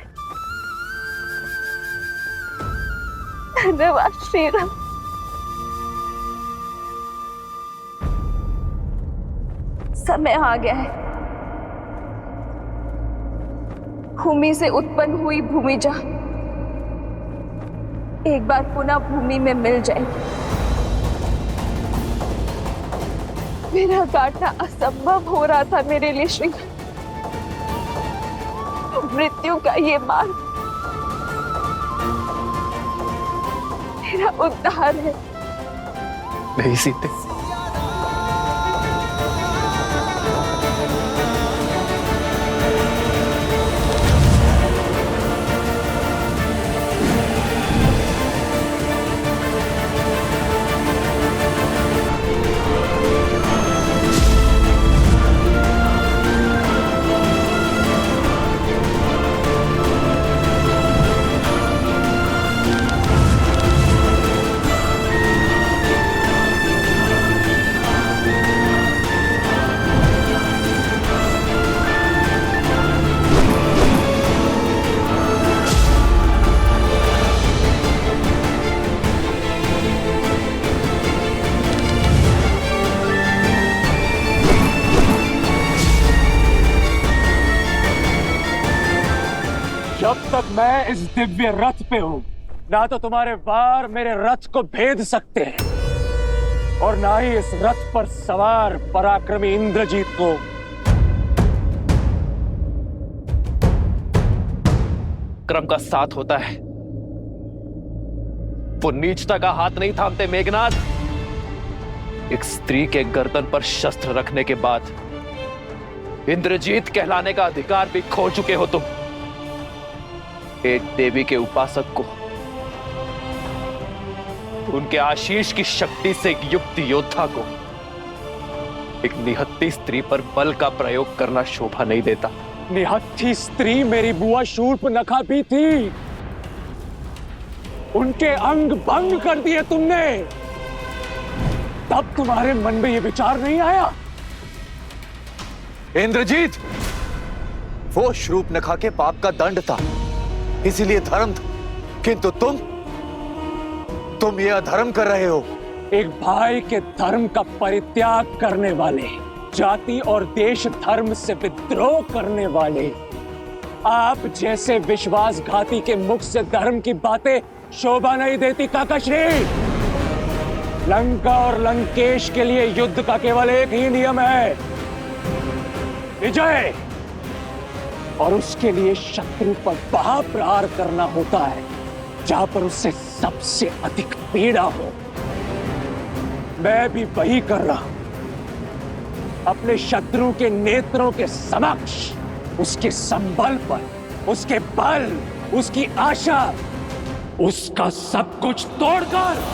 S21: धन्यवाद श्रीराम। समय आ गया है, भूमि से उत्पन्न हुई भूमिजा एक बार पुनः भूमि में मिल जाएगी। मेरा काटना असंभव हो रहा था मेरे लिए श्री, मृत्यु का ये मार्ग मेरा उद्धार है।
S5: नहीं सीते,
S20: जब तक मैं इस दिव्य रथ पे हूं, ना तो तुम्हारे वार मेरे रथ को भेद सकते हैं और ना ही इस रथ पर सवार पराक्रमी इंद्रजीत को।
S5: क्रम का साथ होता है, वो नीचता का हाथ नहीं थामते मेघनाद। एक स्त्री के गर्दन पर शस्त्र रखने के बाद इंद्रजीत कहलाने का अधिकार भी खो चुके हो तुम। एक देवी के उपासक को उनके आशीष की शक्ति से युक्त योद्धा को एक निहत्थी स्त्री पर बल का प्रयोग करना शोभा नहीं देता।
S20: निहत्थी स्त्री मेरी बुआ शूर्पनखा भी थी, उनके अंग भंग कर दिए तुमने, तब तुम्हारे मन में यह विचार नहीं आया?
S17: इंद्रजीत, वो शूर्पनखा के पाप का दंड था, इसीलिए धर्म था, किंतु तुम ये अधर्म कर रहे हो।
S20: एक भाई के धर्म का परित्याग करने वाले, जाति और देश धर्म से विद्रोह करने वाले, आप जैसे विश्वासघाती के मुख से धर्म की बातें शोभा नहीं देती काकाश्री। लंका और लंकेश के लिए युद्ध का केवल एक ही नियम है, विजय, और उसके लिए शत्रु पर वहां प्रहार करना होता है जहां पर उससे सबसे अधिक पीड़ा हो। मैं भी वही कर रहा हूं, अपने शत्रु के नेत्रों के समक्ष उसके संबल पर, उसके बल, उसकी आशा, उसका सब कुछ तोड़कर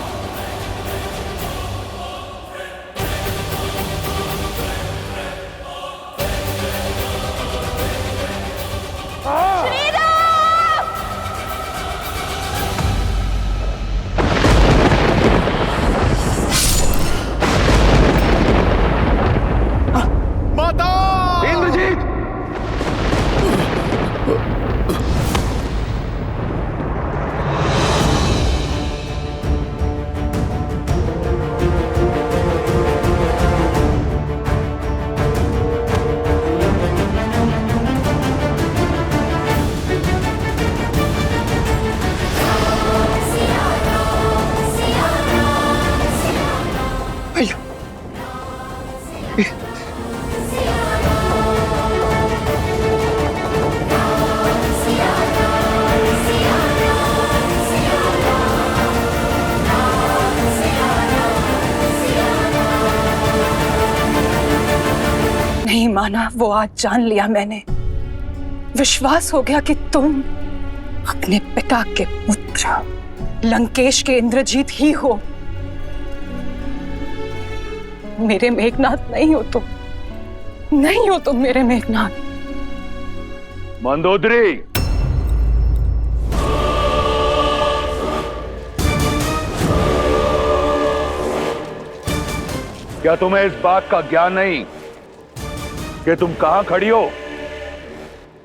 S6: माना वो आज जान लिया मैंने। विश्वास हो गया कि तुम अपने पिता के पुत्र लंकेश के इंद्रजीत ही हो। मेरे मेघनाथ नहीं हो तुम, नहीं हो तुम मेरे मेघनाथ।
S16: मंदोदरी, क्या तुम्हें इस बात का ज्ञान नहीं कि तुम कहां खड़ी हो?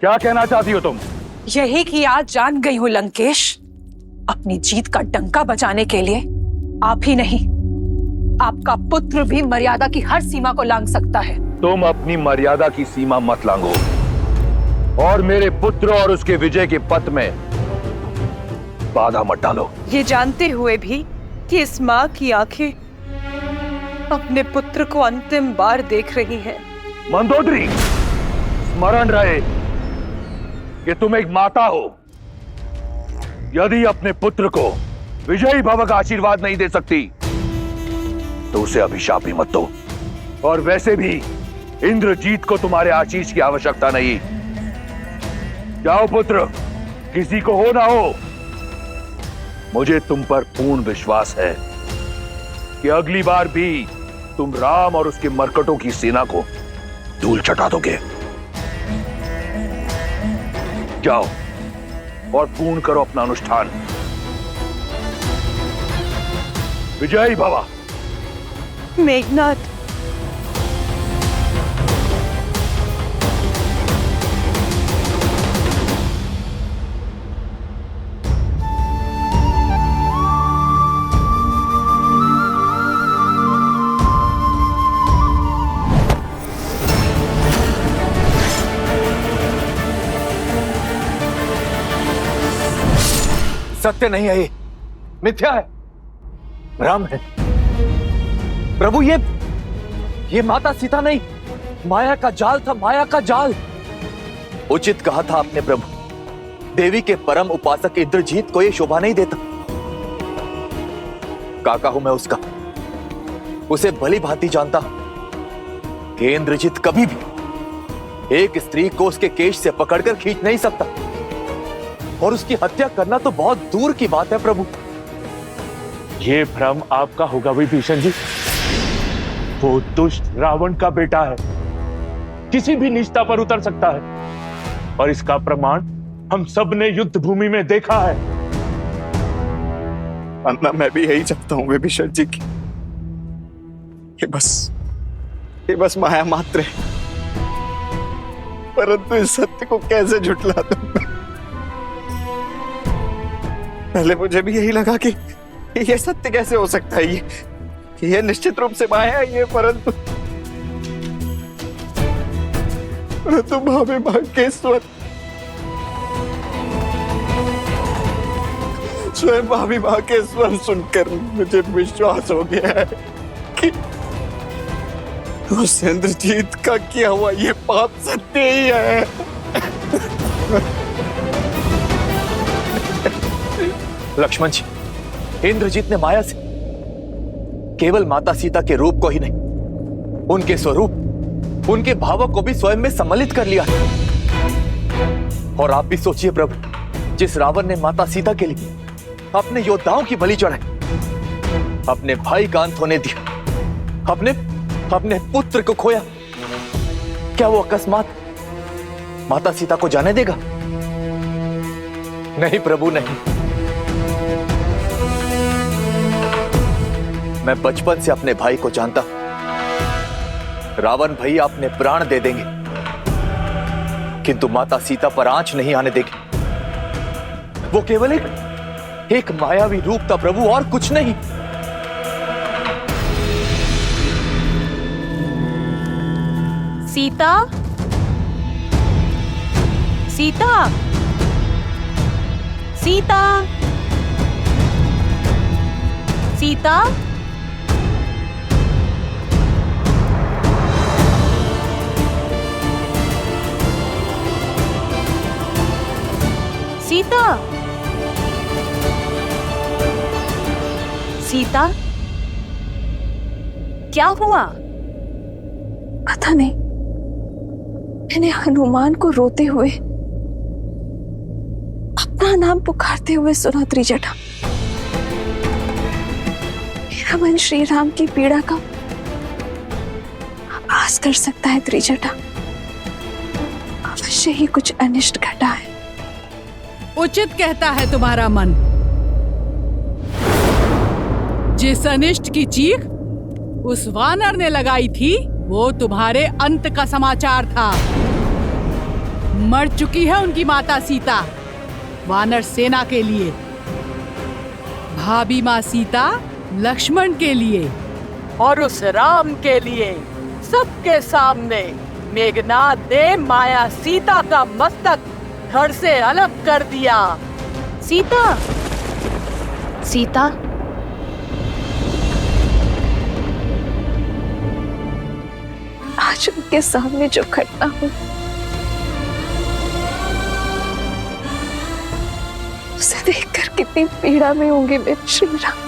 S16: क्या कहना चाहती हो तुम?
S6: यही कि आज जान गई हूं लंकेश, अपनी जीत का डंका बजाने के लिए आप ही नहीं, आपका पुत्र भी मर्यादा की हर सीमा को लांघ सकता है।
S16: तुम अपनी मर्यादा की सीमा मत लांघो और मेरे पुत्र और उसके विजय के पथ में बाधा मत डालो।
S6: ये जानते हुए भी कि इस माँ की आंखें अपने पुत्र को अंतिम बार देख रही हैं।
S16: मंदोदरी, स्मरण रहे कि तुम एक माता हो। यदि अपने पुत्र को विजयी भव का आशीर्वाद नहीं दे सकती तो उसे अभिशाप ही मत दो। और वैसे भी इंद्रजीत को तुम्हारे आशीष की आवश्यकता नहीं। जाओ पुत्र, किसी को हो ना हो, मुझे तुम पर पूर्ण विश्वास है कि अगली बार भी तुम राम और उसके मरकटों की सेना को धूल चटा दोगे। जाओ और पूर्ण करो अपना अनुष्ठान। विजयी भवा।
S6: मेघनाथ,
S5: सत्य नहीं है, ये मिथ्या है, भ्रम है। प्रभु ये माता सीता नहीं, माया का जाल था, माया का जाल। उचित कहा था आपने प्रभु, देवी के परम उपासक इंद्रजीत को यह शोभा नहीं देता। काका हूं मैं उसका, उसे भली भांति जानता हूं कि इंद्रजीत कभी भी एक स्त्री को उसके केश से पकड़कर खींच नहीं सकता, और उसकी हत्या करना तो बहुत दूर की बात है प्रभु।
S20: ये भ्रम आपका होगा विभीषण जी। वो दुष्ट रावण का बेटा है, किसी भी नीचता पर उतर सकता है, और इसका प्रमाण हम सब ने युद्ध भूमि में देखा है।
S11: अन्ना, मैं भी यही चाहता हूं विभीषण जी की, ये बस माया मात्र है, परंतु इस सत्य को कैसे झुठला दूं? पहले मुझे भी यही लगा कि ये सत्य कैसे हो सकता है, ये निश्चित रूप से माया है ये, परंतु भाभी मां के स्वयं भाभी मां के स्वर सुनकर मुझे विश्वास हो गया है कि उस इंद्रजीत का किया हुआ ये पाप सत्य ही है।
S5: लक्ष्मण जी, इंद्रजीत ने माया से केवल माता सीता के रूप को ही नहीं, उनके स्वरूप, उनके भावों को भी स्वयं में सम्मिलित कर लिया है। और आप भी सोचिए प्रभु, जिस रावण ने माता सीता के लिए अपने योद्धाओं की बलि चढ़ाई, अपने भाई का अंत होने दिया, अपने पुत्र को खोया, क्या वो अकस्मात माता सीता को जाने देगा? नहीं प्रभु नहीं। मैं बचपन से अपने भाई को जानता हूं। रावण भैया अपने प्राण दे देंगे, किंतु माता सीता पर आंच नहीं आने देंगे। वो केवल एक मायावी रूप था प्रभु, और कुछ नहीं।
S21: सीता, सीता, सीता, सीता, सीता, सीता, क्या हुआ?
S6: पता नहीं, मैंने हनुमान को रोते हुए, अपना नाम पुकारते हुए सुना त्रिजटा। मेरा मन श्री राम की पीड़ा का आभास कर सकता है त्रिजटा। अवश्य ही कुछ अनिष्ट घटा है।
S9: उचित कहता है तुम्हारा मन। जिस अनिष्ट की चीख उस वानर ने लगाई थी वो तुम्हारे अंत का समाचार था। मर चुकी है उनकी माता सीता वानर सेना के लिए, भाभी माँ सीता लक्ष्मण के लिए,
S22: और उस राम के लिए सबके सामने मेघनाद ने माया सीता का मस्तक धड़ से अलग कर दिया।
S21: सीता, सीता,
S6: आज उनके सामने जो घटना हुई उसे देखकर कितनी पीड़ा में होंगे मेरे श्री राम।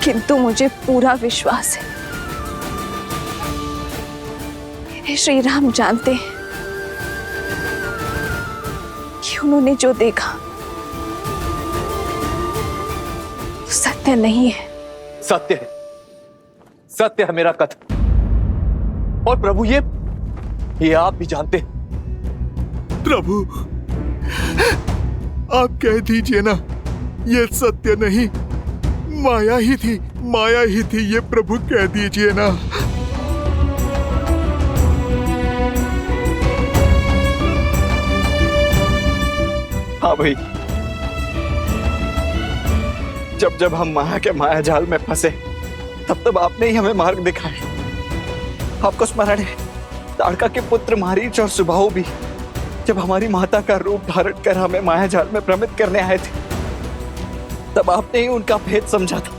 S6: किंतु मुझे पूरा विश्वास है मेरे श्री राम जानते हैं कि उन्होंने जो देखा वो सत्य नहीं है।
S5: सत्य है, सत्य है मेरा कथन। और प्रभु ये आप भी जानते हैं।
S11: प्रभु आप कह दीजिए ना, ये सत्य नहीं माया ही थी, माया ही थी, ये प्रभु कह दीजिए ना।
S3: हाँ भाई, जब जब हम माया के माया जाल में फंसे तब तब आपने ही हमें मार्ग दिखाया। आपको स्मरण है ताड़का के पुत्र मारीच और सुबाहु भी जब हमारी माता का रूप धारण कर हमें माया जाल में भ्रमित करने आए थे, तब आपने ही उनका भेद समझा था।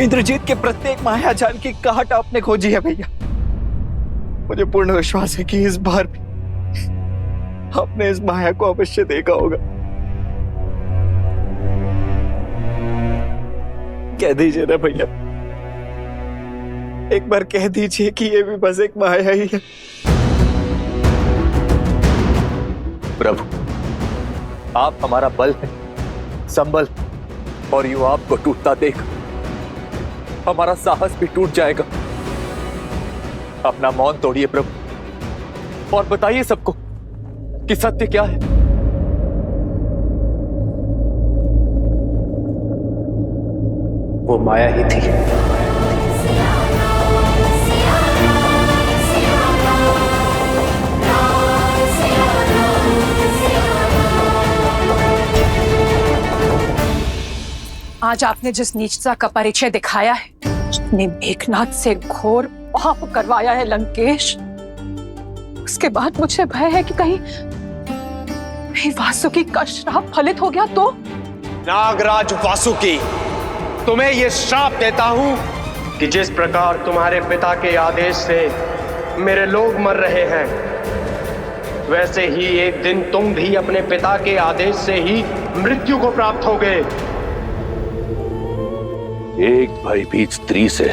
S3: इंद्रजीत के प्रत्येक माया जाल की काट आपने खोजी है भैया। मुझे पूर्ण विश्वास है कि इस बार भी आपने इस माया को अवश्य देखा होगा। कह दीजिए ना भैया, एक बार कह दीजिए कि ये भी बस एक माया ही है।
S5: प्रभु आप हमारा बल है, संबल, और यूं आपको टूटता देख हमारा साहस भी टूट जाएगा। अपना मौन तोड़िए प्रभु और बताइए सबको कि सत्य क्या है।
S17: वो माया ही थी।
S6: आज आपने जिस नीचता का परिचय दिखाया है, अपने मेघनाद से घोर पाप करवाया है लंकेश, उसके बाद मुझे भय है कि कहीं वासुकी का श्राप फलित हो गया तो।
S23: नागराज वासुकी, तुम्हें यह श्राप देता हूं कि जिस प्रकार तुम्हारे पिता के आदेश से मेरे लोग मर रहे हैं, वैसे ही एक दिन तुम भी अपने पिता के आदेश से ही मृत्यु को प्राप्त होगे।
S16: एक भयभीत स्त्री से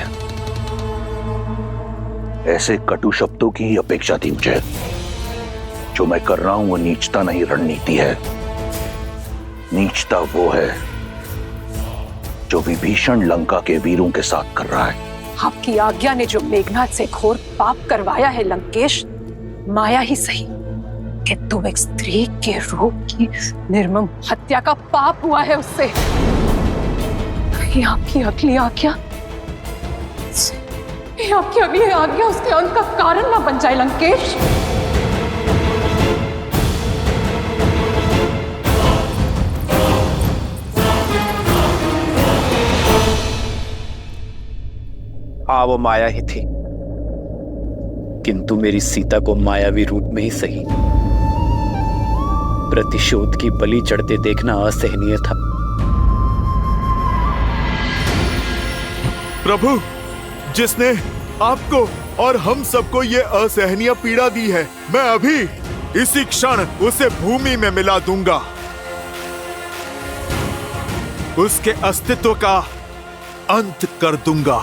S16: ऐसे कटु शब्दों की अपेक्षा थी मुझे। जो मैं कर रहा हूं वो नीचता नहीं, रणनीति है। नीचता वो है जो विभीषण लंका के वीरों के साथ कर रहा है।
S6: आपकी आज्ञा ने जो मेघनाद से घोर पाप करवाया है लंकेश, माया ही सही, किंतु एक स्त्री के रूप की निर्मम हत्या का पाप हुआ है उससे। आपकी अगली आज्ञा, आपकी अगली आज्ञा उसके अंत का कारण ना बन जाए लंकेश।
S5: हाँ वो माया ही थी, किंतु मेरी सीता को मायावी रूप में ही सही प्रतिशोध की बलि चढ़ते देखना असहनीय था।
S11: प्रभु, जिसने आपको और हम सबको ये असहनीय पीड़ा दी है, मैं अभी इसी क्षण उसे भूमि में मिला दूंगा। उसके अस्तित्व का अंत कर दूंगा।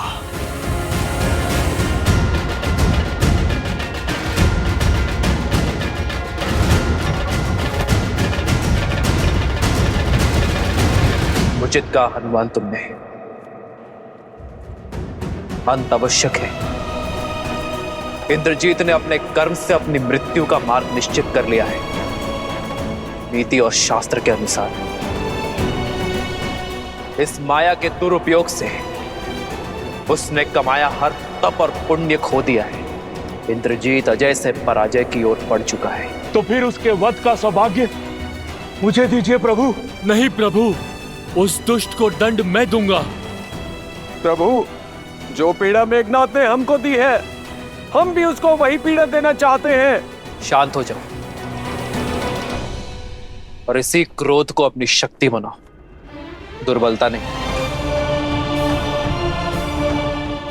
S5: उचित कहा हनुमान तुमने। अंत आवश्यक है। इंद्रजीत ने अपने कर्म से अपनी मृत्यु का मार्ग निश्चित कर लिया है। नीति और शास्त्र के अनुसार इस माया के दुरुपयोग से उसने कमाया हर तप और पुण्य खो दिया है। इंद्रजीत अजय से पराजय की ओर बढ़ चुका है।
S20: तो फिर उसके वध का सौभाग्य मुझे दीजिए प्रभु।
S19: नहीं प्रभु, उस दुष्ट को दंड मैं दूंगा।
S20: प्रभु, जो पीड़ा मेघनाथ ने हमको दी है, हम भी उसको वही पीड़ा देना चाहते हैं।
S5: शांत हो जाओ और इसी क्रोध को अपनी शक्ति बनाओ, दुर्बलता नहीं।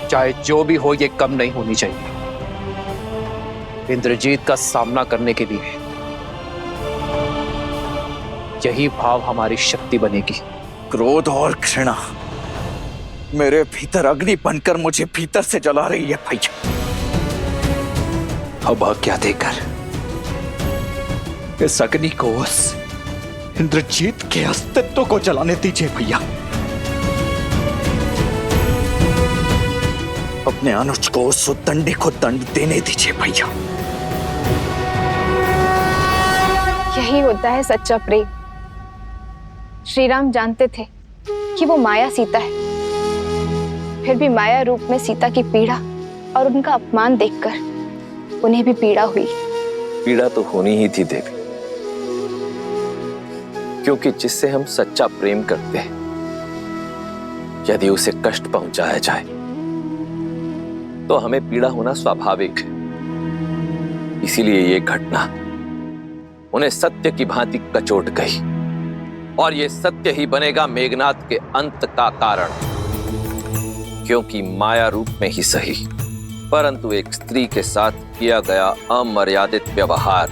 S5: चाहे जो भी हो, ये कम नहीं होनी चाहिए। इंद्रजीत का सामना करने के लिए यही भाव हमारी शक्ति बनेगी।
S17: क्रोध और घृणा मेरे भीतर अग्नि बनकर मुझे भीतर से जला रही है भैया। अब आज्ञा देकर इस अग्नि को उस इंद्रजीत के अस्तित्व को जलाने दीजिए भैया। अपने अनुज को उस उद्दंडी को दंड देने दीजिए भैया।
S2: यही होता है सच्चा प्रेम। श्री राम जानते थे कि वो माया सीता है, फिर भी माया रूप में सीता की पीड़ा और उनका अपमान देखकर उन्हें भी पीड़ा हुई।
S1: पीड़ा तो होनी ही थी देवी, क्योंकि जिससे हम सच्चा प्रेम करते हैं, यदि उसे कष्ट पहुंचाया जाए तो हमें पीड़ा होना स्वाभाविक है। इसीलिए ये घटना उन्हें सत्य की भांति कचोट गई, और ये सत्य ही बनेगा मेघनाद के अंत का कारण। क्योंकि माया रूप में ही सही, परंतु एक स्त्री के साथ किया गया अमर्यादित व्यवहार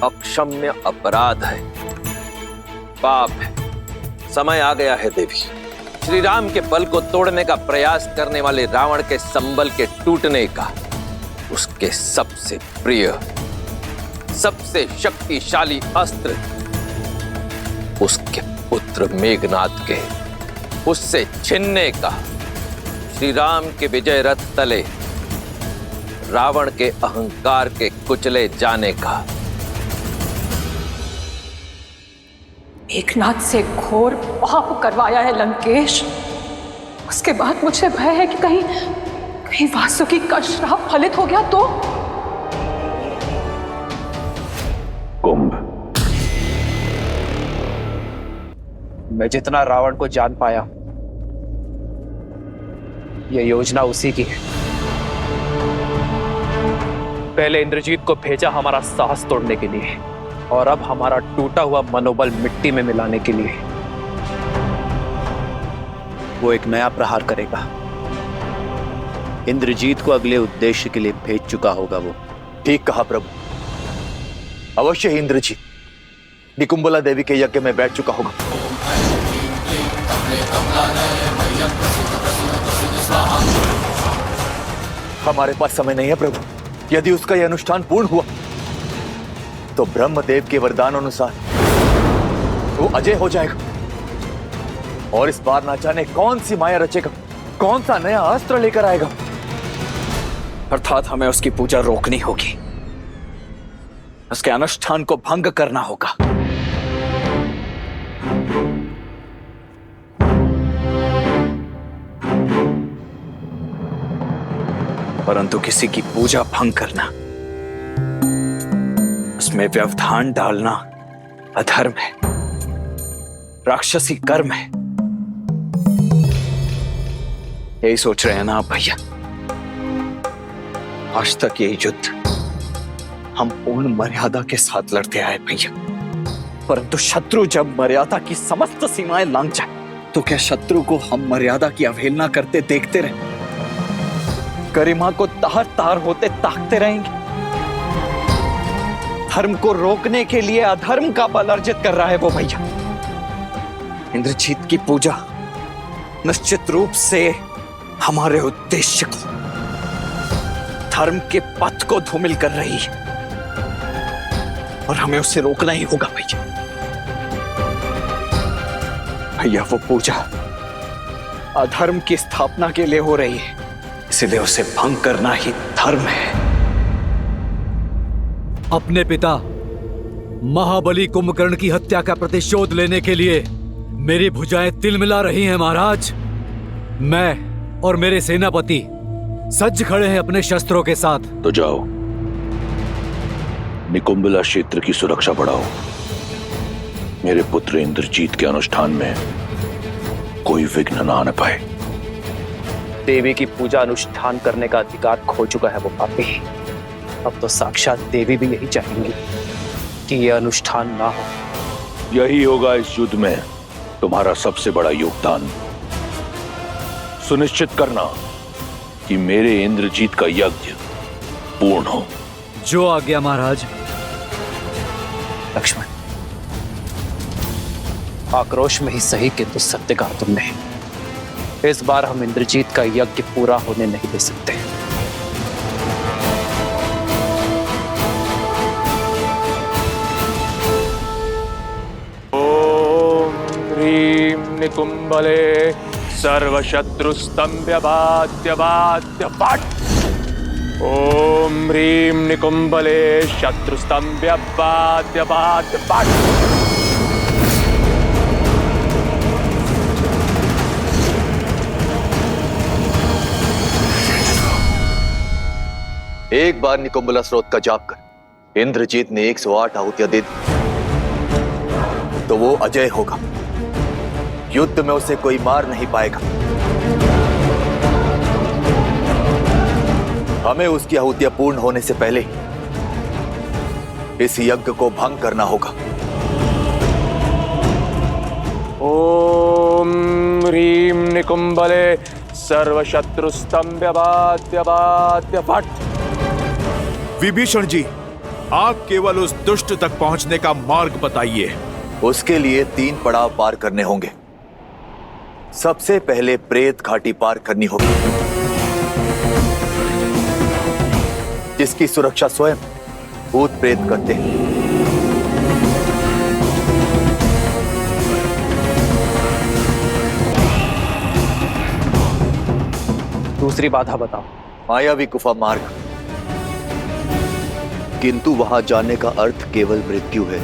S1: अक्षम्य अपराध है, पाप है। समय आ गया है देवी, श्री राम के बल को तोड़ने का प्रयास करने वाले रावण के संबल के टूटने का, उसके सबसे प्रिय, सबसे शक्तिशाली अस्त्र, उसके पुत्र मेघनाद के उससे छीनने का, श्री राम के विजय रथ तले रावण के अहंकार के कुचले जाने का।
S6: मेघनाद से घोर पाप करवाया है लंकेश। उसके बाद मुझे भय है कि कहीं वासुकी का श्राप फलित हो गया तो।
S5: कुंभ, मैं जितना रावण को जान पाया, यह योजना उसी की है। पहले इंद्रजीत को भेजा हमारा साहस तोड़ने के लिए, और अब हमारा टूटा हुआ मनोबल मिट्टी में मिलाने के लिए।
S17: वो एक नया प्रहार करेगा। इंद्रजीत को अगले उद्देश्य के लिए भेज चुका होगा वो।
S16: ठीक कहा प्रभु, अवश्य ही इंद्रजीत निकुंबला देवी के यज्ञ में बैठ चुका होगा। हमारे पास समय नहीं है प्रभु। यदि उसका यह अनुष्ठान पूर्ण हुआ तो ब्रह्मदेव के वरदान अनुसार वो अजय हो जाएगा, और इस बार ना जाने कौन सी माया रचेगा, कौन सा नया अस्त्र लेकर आएगा।
S17: अर्थात हमें उसकी पूजा रोकनी होगी, उसके अनुष्ठान को भंग करना होगा। परंतु किसी की पूजा भंग करना, उसमें व्यवधान डालना अधर्म है, राक्षसी कर्म है। यही सोच रहे हैं ना आप भैया? आज तक यही युद्ध हम पूर्ण मर्यादा के साथ लड़ते आए भैया, परंतु शत्रु जब मर्यादा की समस्त सीमाएं लांघ जाए
S3: तो क्या शत्रु को हम मर्यादा की अवहेलना करते देखते रहे? गरिमा को तार तार होते ताकते रहेंगे? धर्म को रोकने के लिए अधर्म का बल अर्जित कर रहा है वो भैया। इंद्रजीत की पूजा निश्चित रूप से हमारे उद्देश्य को, धर्म के पथ को धूमिल कर रही है और हमें उसे रोकना ही होगा भैया। भैया वो पूजा अधर्म की स्थापना के लिए हो रही है, इसलिए उसे भंग करना ही धर्म है।
S15: अपने पिता महाबली कुंभकर्ण की हत्या का प्रतिशोध लेने के लिए मेरी भुजाएं तिलमिला रही हैं महाराज। मैं और मेरे सेनापति सज्ज खड़े हैं अपने शस्त्रों के साथ।
S16: तो जाओ, निकुंभला क्षेत्र की सुरक्षा बढ़ाओ। मेरे पुत्र इंद्रजीत के अनुष्ठान में कोई विघ्न न आने पाए।
S5: देवी की पूजा अनुष्ठान करने का अधिकार खो चुका है वो पापी। अब तो साक्षात देवी भी यही चाहेंगी कि यह अनुष्ठान ना हो।
S16: यही होगा इस युद्ध में तुम्हारा सबसे बड़ा योगदान। सुनिश्चित करना कि मेरे इंद्रजीत का यज्ञ पूर्ण हो।
S15: जो आज्ञा महाराज।
S5: लक्ष्मण, आक्रोश में ही सही किंतु सत्य कहा तुमने। इस बार हम इंद्रजीत का यज्ञ पूरा होने नहीं दे सकते।
S20: ओम ह्रीं निकुंभले सर्वशत्रुस्तंभ्यबाद्य फट्। ओम ह्रीं निकुंभले शत्रुस्तंभ्यबाद्य फट्।
S1: एक बार निकुंभला स्रोत का जाप कर इंद्रजीत ने 108 आहुतियां दे दी तो वो अजय होगा। युद्ध में उसे कोई मार नहीं पाएगा। हमें उसकी आहुतियां पूर्ण होने से पहले इस यज्ञ को भंग करना होगा।
S20: ओम ह्रीं निकुंभले सर्वशत्रुस्तंभ्यबाद्य फट्।
S11: विभीषण जी, आप केवल उस दुष्ट तक पहुंचने का मार्ग बताइए।
S1: उसके लिए 3 पड़ाव पार करने होंगे। सबसे पहले प्रेत घाटी पार करनी होगी, जिसकी सुरक्षा स्वयं भूत प्रेत करते हैं।
S5: दूसरी बाधा बताओ।
S1: मायावी गुफा मार्ग, किंतु वहां जाने का अर्थ केवल मृत्यु है।